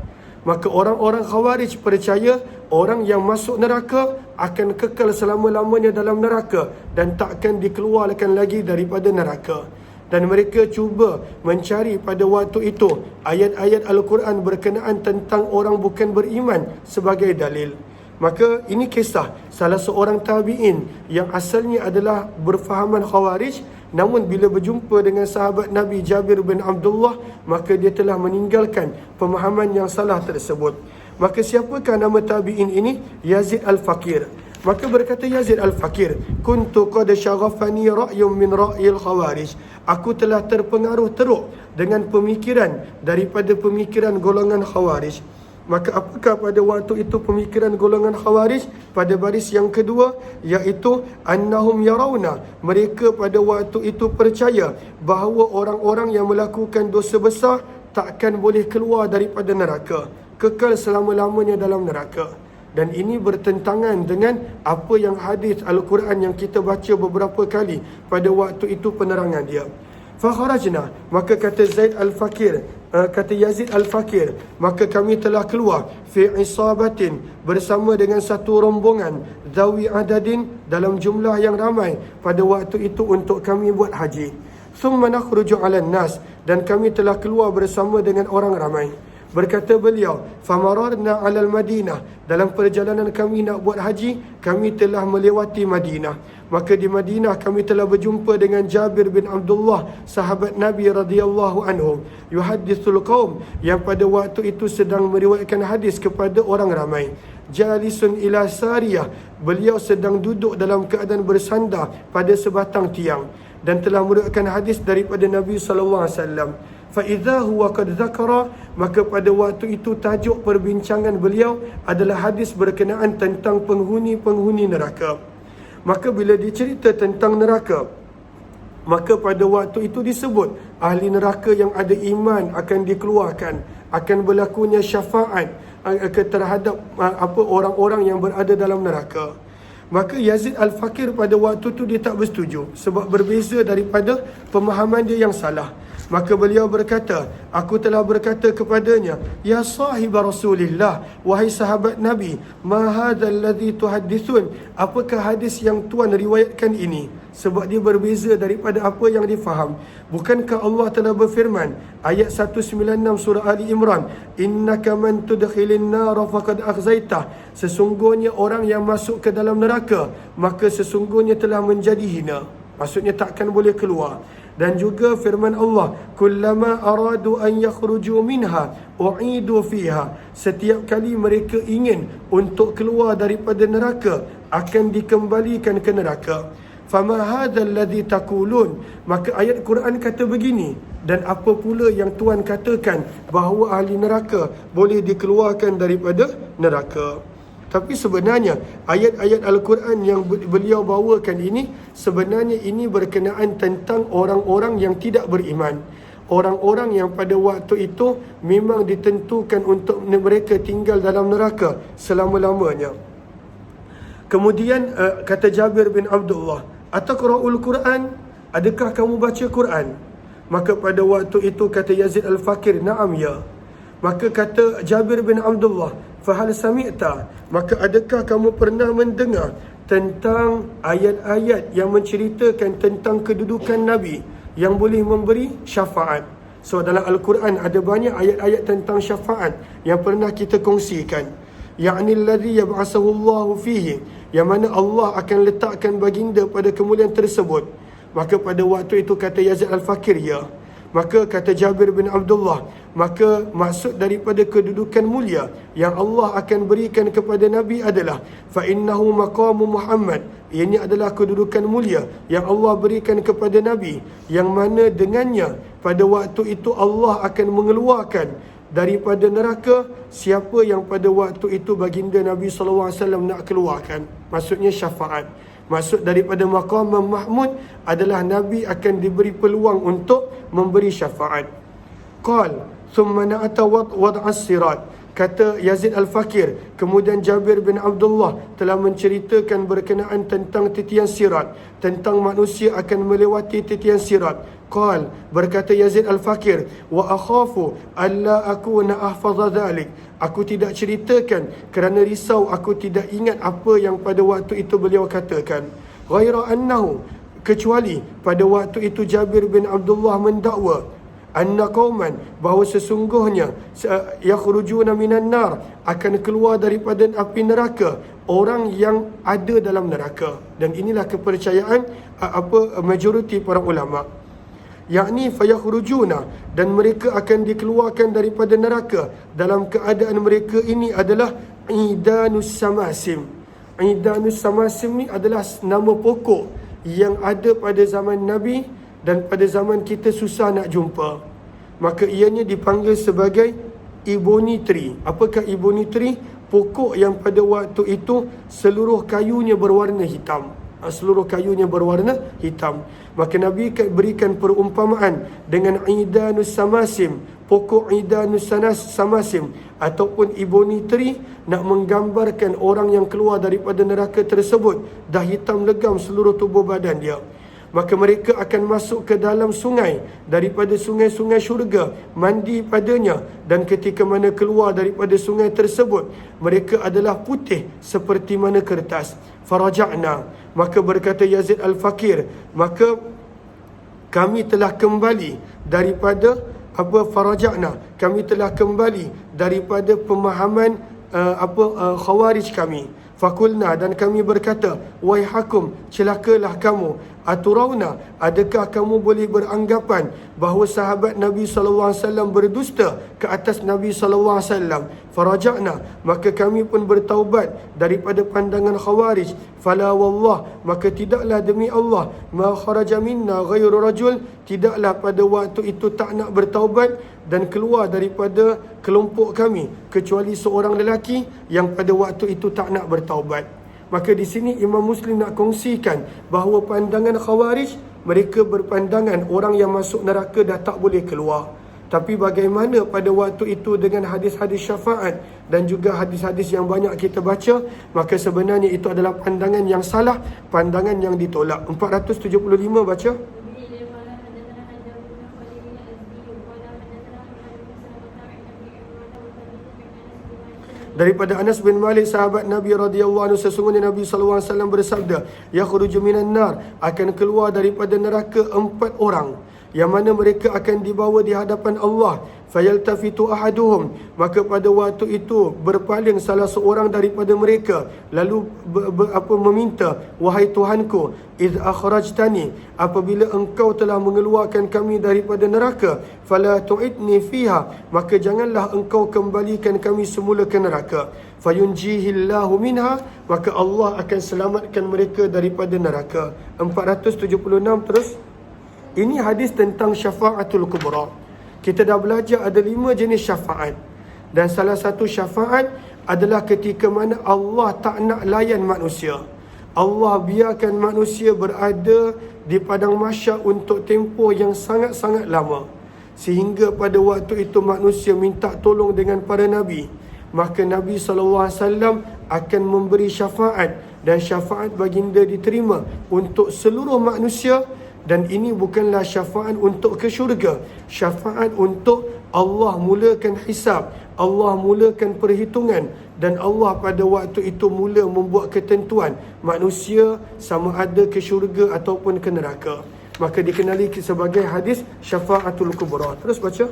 [SPEAKER 1] Maka orang-orang Khawarij percaya orang yang masuk neraka akan kekal selama-lamanya dalam neraka dan takkan dikeluarkan lagi daripada neraka. Dan mereka cuba mencari pada waktu itu ayat-ayat Al-Quran berkenaan tentang orang bukan beriman sebagai dalil. Maka ini kisah salah seorang tabi'in yang asalnya adalah berfahaman Khawarij, namun bila berjumpa dengan sahabat Nabi Jabir bin Abdullah, maka dia telah meninggalkan pemahaman yang salah tersebut. Maka siapakah nama tabi'in ini? Yazid Al-Fakir. Maka berkata Yazid Al-Fakir, kuntu qad syaghafani ra'yun min ra'yil Khawarij. Aku telah terpengaruh teruk dengan pemikiran daripada pemikiran golongan Khawarij. Maka apakah pada waktu itu pemikiran golongan Khawarij? Pada baris yang kedua, iaitu annahum yarawna, mereka pada waktu itu percaya bahawa orang-orang yang melakukan dosa besar takkan boleh keluar daripada neraka, kekal selama-lamanya dalam neraka. Dan ini bertentangan dengan apa yang hadis Al-Quran yang kita baca beberapa kali pada waktu itu penerangan dia. Fakharajna, maka kata Yazid Al-Fakir, maka kami telah keluar fi isabatin, bersama dengan satu rombongan zawi adadin, dalam jumlah yang ramai pada waktu itu untuk kami buat haji. Thumma nakhruju 'alan nas, dan kami telah keluar bersama dengan orang ramai. Berkata beliau, famararna 'alal Madinah, dalam perjalanan kami nak buat haji, kami telah melewati Madinah. Maka di Madinah kami telah berjumpa dengan Jabir bin Abdullah, sahabat Nabi radhiyallahu anhu, yuhaddithul qaum, yang pada waktu itu sedang meriwayatkan hadis kepada orang ramai. Jalisun ila sariyah, beliau sedang duduk dalam keadaan bersandar pada sebatang tiang dan telah meriwayatkan hadis daripada Nabi sallallahu alaihi wasallam. Fa'idha huwa qad zakara, maka pada waktu itu tajuk perbincangan beliau adalah hadis berkenaan tentang penghuni-penghuni neraka. Maka bila dicerita tentang neraka, maka pada waktu itu disebut ahli neraka yang ada iman akan dikeluarkan, akan berlakunya syafaat terhadap orang-orang yang berada dalam neraka. Maka Yazid Al-Fakir pada waktu itu dia tak bersetuju sebab berbeza daripada pemahaman dia yang salah. Maka beliau berkata, aku telah berkata kepadanya, ya sahiba Rasulillah, wahai sahabat Nabi, ma hadzal ladzi tuhaddithun, apakah hadis yang tuan riwayatkan ini? Sebab dia berbeza daripada apa yang difaham. Bukankah Allah telah berfirman, ayat 196 surah Ali Imran, innaka man tudkhilin nar faqad akhzaitah, sesungguhnya orang yang masuk ke dalam neraka, maka sesungguhnya telah menjadi hina, maksudnya takkan boleh keluar. Dan juga firman Allah, kullama aradu an yakhruju minha u'idu fiha, setiap kali mereka ingin untuk keluar daripada neraka akan dikembalikan ke neraka. Fama hadzal ladzi taqulun, maka ayat Quran kata begini, dan apa pula yang Tuhan katakan bahawa ahli neraka boleh dikeluarkan daripada neraka? Tapi sebenarnya ayat-ayat Al-Quran yang beliau bawakan ini, sebenarnya ini berkenaan tentang orang-orang yang tidak beriman. Orang-orang yang pada waktu itu memang ditentukan untuk mereka tinggal dalam neraka selama-lamanya. Kemudian kata Jabir bin Abdullah, ataqra'ul Quran, adakah kamu baca Quran? Maka pada waktu itu kata Yazid Al-Fakir, na'am ya. Maka kata Jabir bin Abdullah, fahal sami'ta, maka adakah kamu pernah mendengar tentang ayat-ayat yang menceritakan tentang kedudukan Nabi yang boleh memberi syafaat? So dalam Al-Quran ada banyak ayat-ayat tentang syafaat yang pernah kita kongsikan. Ya'ni alladhi yab'asahu Allahu fihi, yang mana Allah akan letakkan baginda pada kemuliaan tersebut. Maka pada waktu itu kata Yazid Al-Fakir, ya. Maka kata Jabir bin Abdullah, maka maksud daripada kedudukan mulia yang Allah akan berikan kepada Nabi adalah fa innahu maqamu Muhammad, ini adalah kedudukan mulia yang Allah berikan kepada Nabi, yang mana dengannya pada waktu itu Allah akan mengeluarkan daripada neraka siapa yang pada waktu itu baginda Nabi SAW nak keluarkan, maksudnya syafaat. Maksud daripada maqam Mahmud adalah Nabi akan diberi peluang untuk memberi syafaat. Qal thumma na'ata wad'as sirat, Kata Yazid Al-Fakir, kemudian Jabir bin Abdullah telah menceritakan berkenaan tentang titian sirat, tentang manusia akan melewati titian sirat. Qal, berkata Yazid Al-Fakir, wa akhafu alla akuna ahfaza dhalik. Aku tidak ceritakan kerana risau aku tidak ingat apa yang pada waktu itu beliau katakan. Ghaira annahu, kecuali pada waktu itu Jabir bin Abdullah mendakwa anna qauman, bahawa sesungguhnya yakhrujuna minan nar, akan keluar daripada api neraka orang yang ada dalam neraka. Dan inilah kepercayaan majoriti para ulama, yakni fayakhrujuna, dan mereka akan dikeluarkan daripada neraka dalam keadaan mereka ini adalah idanus samasim. Idanus samasim ni adalah nama pokok yang ada pada zaman Nabi dan pada zaman kita susah nak jumpa. Maka ianya dipanggil sebagai ebony tree. Apakah ebony tree? Pokok yang pada waktu itu seluruh kayunya berwarna hitam. Seluruh kayunya berwarna hitam. Maka Nabi berikan perumpamaan dengan idanus samasim, pokok idanus samasim ataupun ebony tree, nak menggambarkan orang yang keluar daripada neraka tersebut dah hitam legam seluruh tubuh badan dia. Maka mereka akan masuk ke dalam sungai daripada sungai-sungai syurga, mandi padanya, dan ketika mana keluar daripada sungai tersebut, mereka adalah putih seperti mana kertas. Faraja'na, maka berkata Yazid Al-Fakir, maka kami telah kembali daripada faraja'na, kami telah kembali daripada pemahaman khawarij kami. Fakulna, dan kami berkata, waihakum, celakalah kamu, aturauna, adakah kamu boleh beranggapan bahawa sahabat Nabi SAW berdusta ke atas Nabi SAW? Faraja'na, maka kami pun bertaubat daripada pandangan khawarij. Fala wallah, maka tidaklah demi Allah, ma kharaja minna ghairu rajul, tidaklah pada waktu itu tak nak bertaubat dan keluar daripada kelompok kami kecuali seorang lelaki yang pada waktu itu tak nak bertaubat. Maka di sini Imam Muslim nak kongsikan bahawa pandangan khawarij, mereka berpandangan orang yang masuk neraka dah tak boleh keluar. Tapi bagaimana pada waktu itu dengan hadis-hadis syafaat dan juga hadis-hadis yang banyak kita baca, maka sebenarnya itu adalah pandangan yang salah, pandangan yang ditolak. 475 baca. Daripada Anas bin Malik, sahabat Nabi radhiyallahu anhu, sesungguhnya Nabi sallallahu alaihi wasallam bersabda, yakhruju minan nar, akan keluar daripada neraka 4 orang, yang mana mereka akan dibawa di hadapan Allah. Fayaltafitu ahaduhum, maka pada waktu itu berpaling salah seorang daripada mereka, lalu meminta, wahai Tuhanku, idh akhrajtani, apabila engkau telah mengeluarkan kami daripada neraka, fala tu'idni fiha, maka janganlah engkau kembalikan kami semula ke neraka. Fayunjihillahu minha, maka Allah akan selamatkan mereka daripada neraka. 476 terus. Ini hadis tentang syafa'atul kubra. Kita dah belajar ada 5 jenis syafaat. Dan salah satu syafaat adalah ketika mana Allah tak nak layan manusia. Allah biarkan manusia berada di padang mahsyar untuk tempoh yang sangat-sangat lama. Sehingga pada waktu itu manusia minta tolong dengan para Nabi. Maka Nabi SAW akan memberi syafaat. Dan syafaat baginda diterima untuk seluruh manusia. Dan ini bukanlah syafaat untuk ke syurga. Syafaat untuk Allah mulakan hisab, Allah mulakan perhitungan, dan Allah pada waktu itu mula membuat ketentuan manusia sama ada ke syurga ataupun ke neraka. Maka dikenali sebagai hadis syafaatul kubra. Terus baca.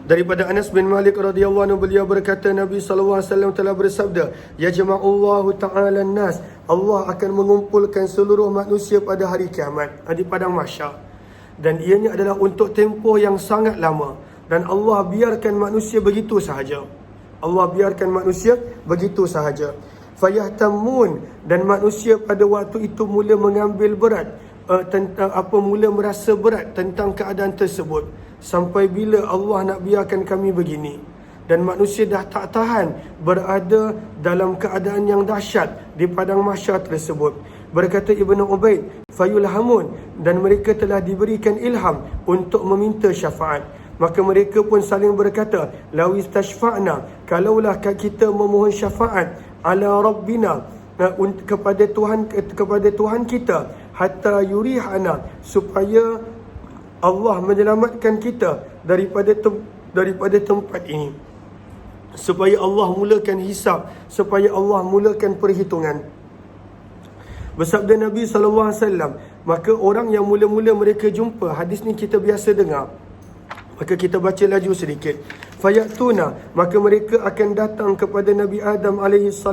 [SPEAKER 1] Daripada Anas bin Malik radhiyallahu anhu, beliau berkata Nabi sallallahu alaihi wasallam telah bersabda, ya jama'ullahu ta'ala an-nas, Allah akan mengumpulkan seluruh manusia pada hari kiamat di padang mahsyar, dan ianya adalah untuk tempoh yang sangat lama, dan Allah biarkan manusia begitu sahaja. Allah biarkan manusia begitu sahaja. Fayahtamun, dan manusia pada waktu itu mula mengambil berat, mula merasa berat tentang keadaan tersebut. Sampai bila Allah nak biarkan kami begini? dan manusia dah tak tahan berada dalam keadaan yang dahsyat di padang mahsyar tersebut. Berkata Ibnu Ubaid, fayulhamun, dan mereka telah diberikan ilham untuk meminta syafaat. Maka mereka pun saling berkata, lawis tashfa'na, kalaulah kita memohon syafaat ala rabbina, kepada Tuhan kita, hatta yurihana, supaya Allah menyelamatkan kita daripada tempat ini, supaya Allah mulakan hisab, supaya Allah mulakan perhitungan. Bersabda Nabi SAW, maka orang yang mula-mula mereka jumpa, hadis ni kita biasa dengar, maka kita baca laju sedikit. Fayatuna, maka mereka akan datang kepada Nabi Adam AS,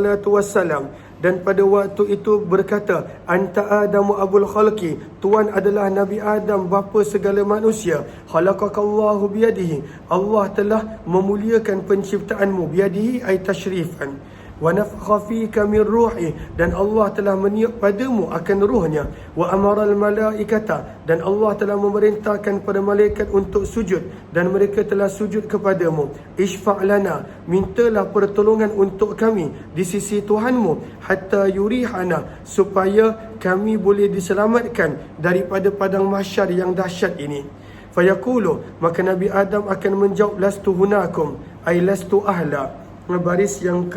[SPEAKER 1] dan pada waktu itu berkata, anta Adamu abul khalqi, Tuhan adalah Nabi Adam, bapa segala manusia. Khalaqakallahu biyadihi, Allah telah memuliakan penciptaanmu, biyadihi ay tashrifan. Wa nafakha fika min ruhi, dan Allah telah meniup padamu akan ruhnya. Wa amara al malaikata, dan Allah telah memerintahkan pada malaikat untuk sujud, dan mereka telah sujud kepadamu. Ishfa' lana, mintalah pertolongan untuk kami di sisi Tuhanmu, hatta yurihana, supaya kami boleh diselamatkan daripada padang mahsyar yang dahsyat ini. Fayaqulu, maka Nabi Adam akan menjawab, lastu hunakum ay lastu ahla. Baris yang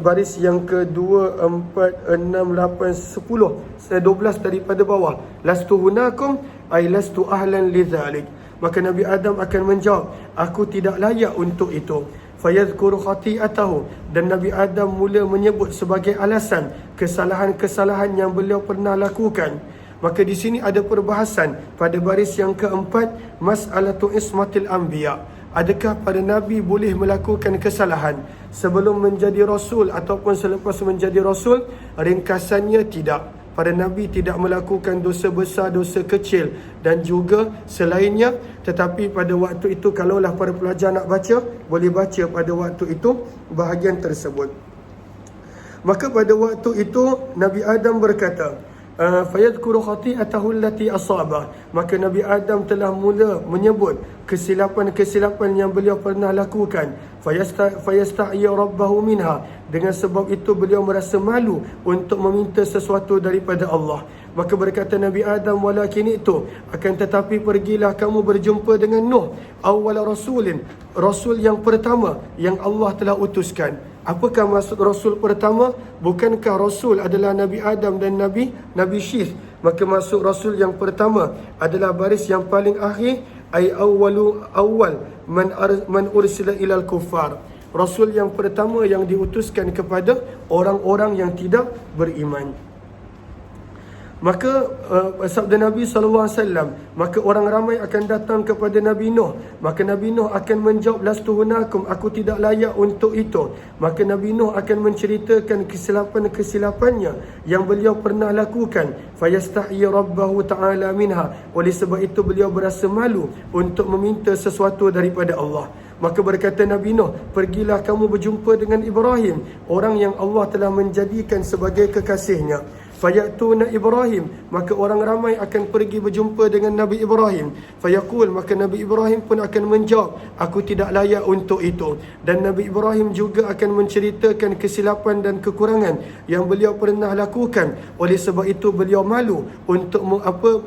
[SPEAKER 1] baris yang ke 2, 4, 6, 8, 10, 12 daripada bawah. Lastu hunakum ay lastu ahlan lidzalik. Maka Nabi Adam akan menjawab, aku tidak layak untuk itu. Fayadhkuru khati'atahu, dan Nabi Adam mula menyebut sebagai alasan kesalahan-kesalahan yang beliau pernah lakukan. Maka di sini ada perbahasan pada baris yang keempat, mas'alatu ismatil anbiya. Adakah pada Nabi boleh melakukan kesalahan sebelum menjadi Rasul ataupun selepas menjadi Rasul? Ringkasannya tidak. Pada Nabi tidak melakukan dosa besar, dosa kecil dan juga selainnya. Tetapi pada waktu itu, kalaulah para pelajar nak baca, boleh baca pada waktu itu bahagian tersebut. Maka pada waktu itu Nabi Adam berkata, fayadhkuru khati'atahu allati asabah, maka Nabi Adam telah mula menyebut kesilapan-kesilapan yang beliau pernah lakukan. Fayasta'i rabbahu minha, dengan sebab itu beliau merasa malu untuk meminta sesuatu daripada Allah. Maka berkata Nabi Adam, walakin itu, akan tetapi pergilah kamu berjumpa dengan Nuh, awwal rasulin, rasul yang pertama yang Allah telah utuskan. Apakah maksud Rasul pertama? Bukankah Rasul adalah Nabi Adam dan Nabi Syith? Maka maksud Rasul yang pertama adalah baris yang paling akhir, ay awwal man ursila ilal kuffar. Rasul yang pertama yang diutuskan kepada orang-orang yang tidak beriman. Maka sabda Nabi SAW, maka orang ramai akan datang kepada Nabi Nuh. Maka Nabi Nuh akan menjawab, lastu hunakum, aku tidak layak untuk itu. Maka Nabi Nuh akan menceritakan kesilapan-kesilapannya yang beliau pernah lakukan. Fayastahi rabbahu ta'ala minha, oleh sebab itu beliau berasa malu untuk meminta sesuatu daripada Allah. Maka berkata Nabi Nuh, pergilah kamu berjumpa dengan Ibrahim, orang yang Allah telah menjadikan sebagai kekasihnya. Fayatuna Ibrahim, maka orang ramai akan pergi berjumpa dengan Nabi Ibrahim. Fayaqul, maka Nabi Ibrahim pun akan menjawab, aku tidak layak untuk itu. Dan Nabi Ibrahim juga akan menceritakan kesilapan dan kekurangan yang beliau pernah lakukan. Oleh sebab itu beliau malu untuk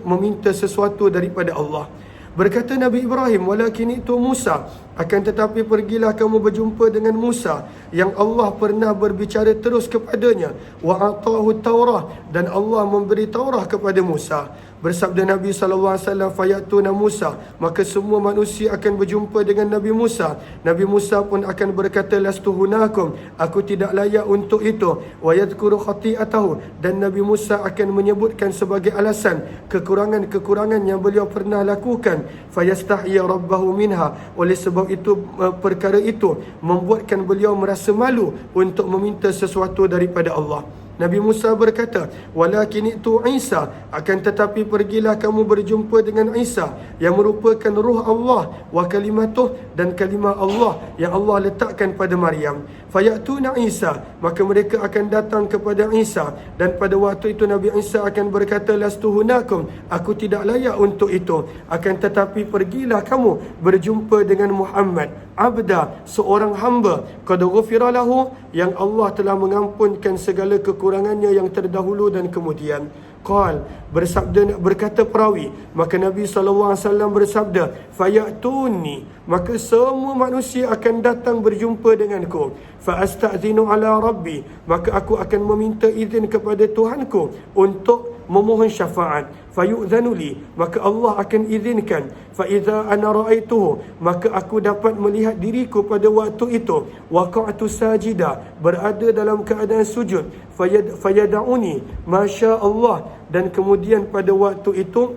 [SPEAKER 1] meminta sesuatu daripada Allah. Berkata Nabi Ibrahim, walakin itu Musa, akan tetapi pergilah kamu berjumpa dengan Musa yang Allah pernah berbicara terus kepadanya. Wa atahu Taurah, dan Allah memberi Taurah kepada Musa. Bersabda Nabi SAW, fayatuna Musa, maka semua manusia akan berjumpa dengan Nabi Musa. Nabi Musa pun akan berkata, lastu hunakum, aku tidak layak untuk itu. Wa yadhkuru khati'atahu, dan Nabi Musa akan menyebutkan sebagai alasan kekurangan-kekurangan yang beliau pernah lakukan. Fayastahi rabbahu minha, oleh sebab itu perkara itu membuatkan beliau merasa malu untuk meminta sesuatu daripada Allah. Nabi Musa berkata, walakin itu Isa, akan tetapi pergilah kamu berjumpa dengan Isa yang merupakan ruh Allah wa kalimatuh, dan kalimah Allah yang Allah letakkan pada Maryam. Fayatuna Isa, maka mereka akan datang kepada Isa, dan pada waktu itu Nabi Isa akan berkata, lastu hunakum, aku tidak layak untuk itu, akan tetapi pergilah kamu berjumpa dengan Muhammad, abda, seorang hamba, qad ghufira lahu, yang Allah telah mengampunkan segala kekurangannya yang terdahulu dan kemudian. Qal, berkata perawi, maka Nabi SAW bersabda, fayatuni, maka semua manusia akan datang berjumpa denganku, fa asta'zinu ala rabbi, maka aku akan meminta izin kepada Tuhanku untuk memohon syafaat, fayu'zanu li, maka Allah akan izinkan, fa idza ana ra'aituhu, maka aku dapat melihat diriku pada waktu itu, waqa'tu sajida, berada dalam keadaan sujud, fayad'uni masya Allah, dan kemudian pada waktu itu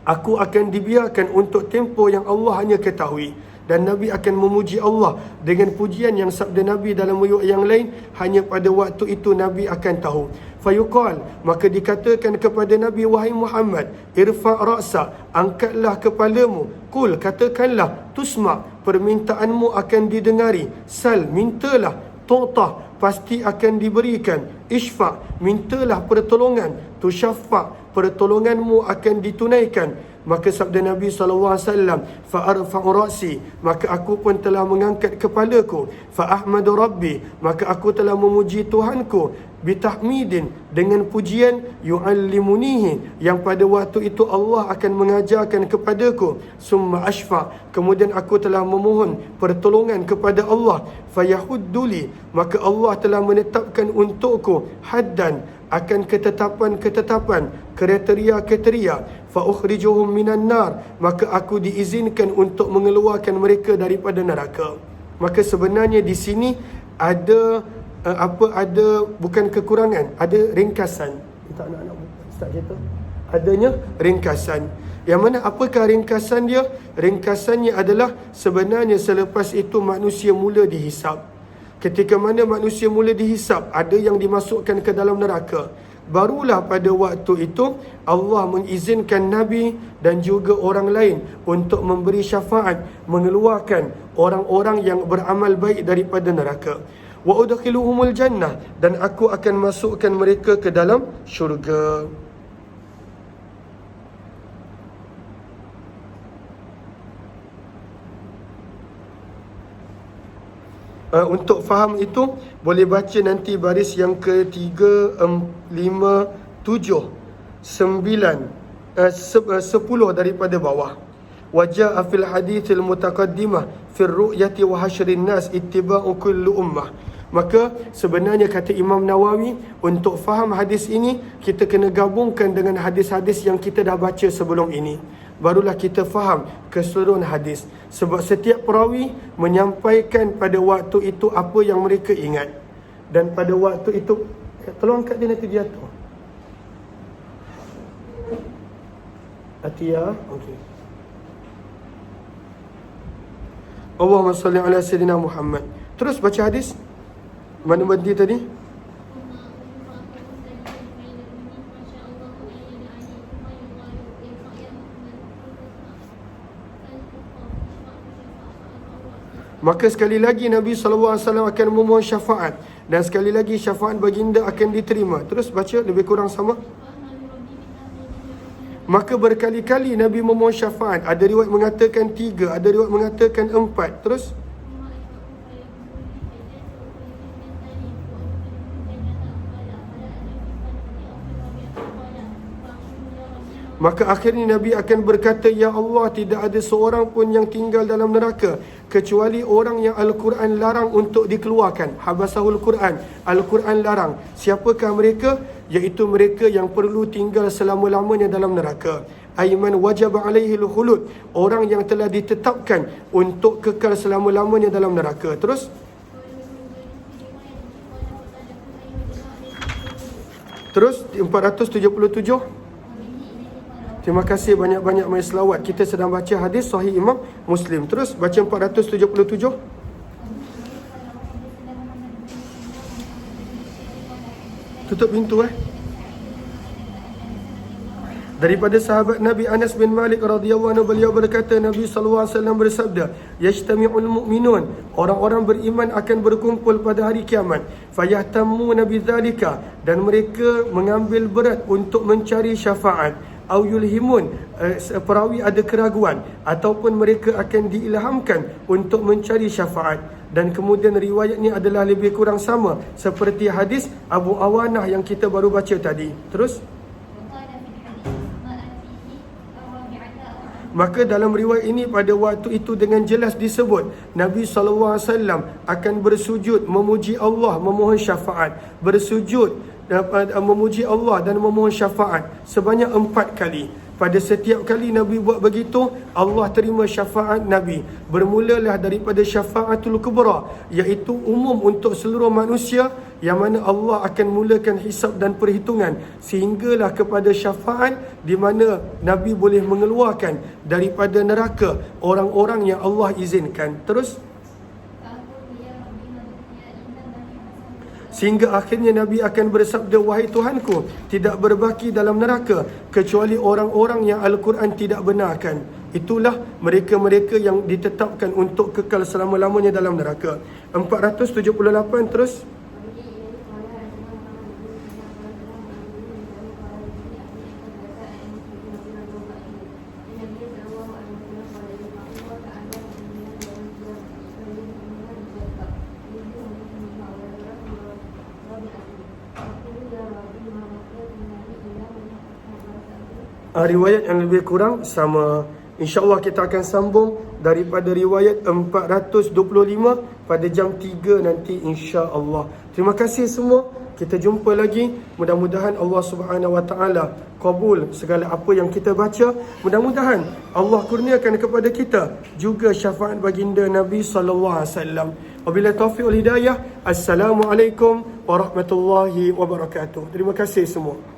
[SPEAKER 1] aku akan dibiarkan untuk tempoh yang Allah hanya ketahui. Dan Nabi akan memuji Allah dengan pujian yang sabda Nabi dalam riwayat yang lain, hanya pada waktu itu Nabi akan tahu. Fayuqal, maka dikatakan kepada Nabi, wahai Muhammad, irfa' ra'sa, angkatlah kepalamu, kul, katakanlah, tusma', permintaanmu akan didengari, sal, mintalah, tu'tah, pasti akan diberikan, ishfa', mintalah pertolongan, tushaffa', pertolonganmu akan ditunaikan. Maka sabda Nabi SAW, fa'arfa'u ra'si, maka aku pun telah mengangkat kepalaku, fa'ahmadu rabbi, maka aku telah memuji Tuhanku, bitahmidin, dengan pujian, yu'allimunihi, yang pada waktu itu Allah akan mengajarkan kepadaku, summa ashfa', kemudian aku telah memohon pertolongan kepada Allah, fayahudduli, maka Allah telah menetapkan untukku haddan, akan ketetapan-ketetapan, kriteria-kriteria, fa ukhrijuhum minan nar, maka aku diizinkan untuk mengeluarkan mereka daripada neraka. Maka sebenarnya di sini ada ada bukan kekurangan, ada ringkasan. Kita anak-anak Ustaz kata adanya ringkasan. Yang mana apakah ringkasan dia? Ringkasannya adalah sebenarnya selepas itu manusia mula dihisap. Ketika mana manusia mula dihisap, ada yang dimasukkan ke dalam neraka. Barulah pada waktu itu Allah mengizinkan Nabi dan juga orang lain untuk memberi syafaat, mengeluarkan orang-orang yang beramal baik daripada neraka. Wa udkhiluhumul jannah, dan aku akan masukkan mereka ke dalam syurga. Untuk faham itu, boleh baca nanti baris yang ke-3, 5, 7, 9, 10 daripada bawah. Waja'a fil hadithil mutaqaddimah fil ru'yati wa hasyrin nas ittiba'u kulli ummah. Maka sebenarnya kata Imam Nawawi, untuk faham hadis ini kita kena gabungkan dengan hadis-hadis yang kita dah baca sebelum ini, barulah kita faham keseluruhan hadis. Sebab setiap perawi menyampaikan pada waktu itu apa yang mereka ingat. Dan pada waktu itu, tolong angkat dia nanti dia jatuh. Atia, okey. Allahumma salli ala sayyidina Muhammad. Terus baca hadis. Mana berhenti tadi? Maka sekali lagi Nabi SAW akan memohon syafaat, dan sekali lagi syafaat baginda akan diterima. Terus baca lebih kurang sama. Maka berkali-kali Nabi memohon syafaat. Ada riwayat mengatakan 3, ada riwayat mengatakan 4. Terus maka akhirnya Nabi akan berkata, ya Allah, tidak ada seorang pun yang tinggal dalam neraka kecuali orang yang Al-Quran larang untuk dikeluarkan. Habasahul Quran, Al-Quran larang. Siapakah mereka? Iaitu mereka yang perlu tinggal selama-lamanya dalam neraka. Aiman wajib alaihil khulud, orang yang telah ditetapkan untuk kekal selama-lamanya dalam neraka. Terus Terus 477. Terima kasih banyak-banyak main selawat. Kita sedang baca hadis Sahih Imam Muslim. Terus baca 477. Tutup pintu Daripada sahabat Nabi Anas bin Malik radhiyallahu anhu, beliau berkata, Nabi sallallahu alaihi wasallam bersabda, yajtami'ul mu'minun, orang-orang beriman akan berkumpul pada hari kiamat, fayahtamuna bidzalika, dan mereka mengambil berat untuk mencari syafaat, au yulhimun, perawi ada keraguan, ataupun mereka akan diilhamkan untuk mencari syafaat. Dan kemudian riwayat ni adalah lebih kurang sama seperti hadis Abu Awanah yang kita baru baca tadi. Terus, maka dalam riwayat ini pada waktu itu dengan jelas disebut Nabi SAW akan bersujud memuji Allah, memohon syafaat. Bersujud memuji Allah dan memohon syafaat sebanyak 4 kali. Pada setiap kali Nabi buat begitu, Allah terima syafaat Nabi. Bermulalah daripada syafaatul kubra, iaitu umum untuk seluruh manusia, yang mana Allah akan mulakan hisab dan perhitungan, sehinggalah kepada syafaat di mana Nabi boleh mengeluarkan daripada neraka orang-orang yang Allah izinkan. Terus, sehingga akhirnya Nabi akan bersabda, wahai Tuhanku, tidak berbaki dalam neraka kecuali orang-orang yang Al-Quran tidak benarkan. Itulah mereka-mereka yang ditetapkan untuk kekal selama-lamanya dalam neraka. 478 terus. Riwayat yang lebih kurang sama. InsyaAllah kita akan sambung daripada riwayat 425 pada jam 3 nanti, insyaAllah. Terima kasih semua. Kita jumpa lagi. Mudah-mudahan Allah Subhanahu Wa Taala kabul segala apa yang kita baca. Mudah-mudahan Allah kurniakan kepada kita juga syafaat baginda Nabi sallallahu alaihi wasallam. Wabillahi taufiq wal hidayah. Assalamualaikum warahmatullahi wabarakatuh. Terima kasih semua.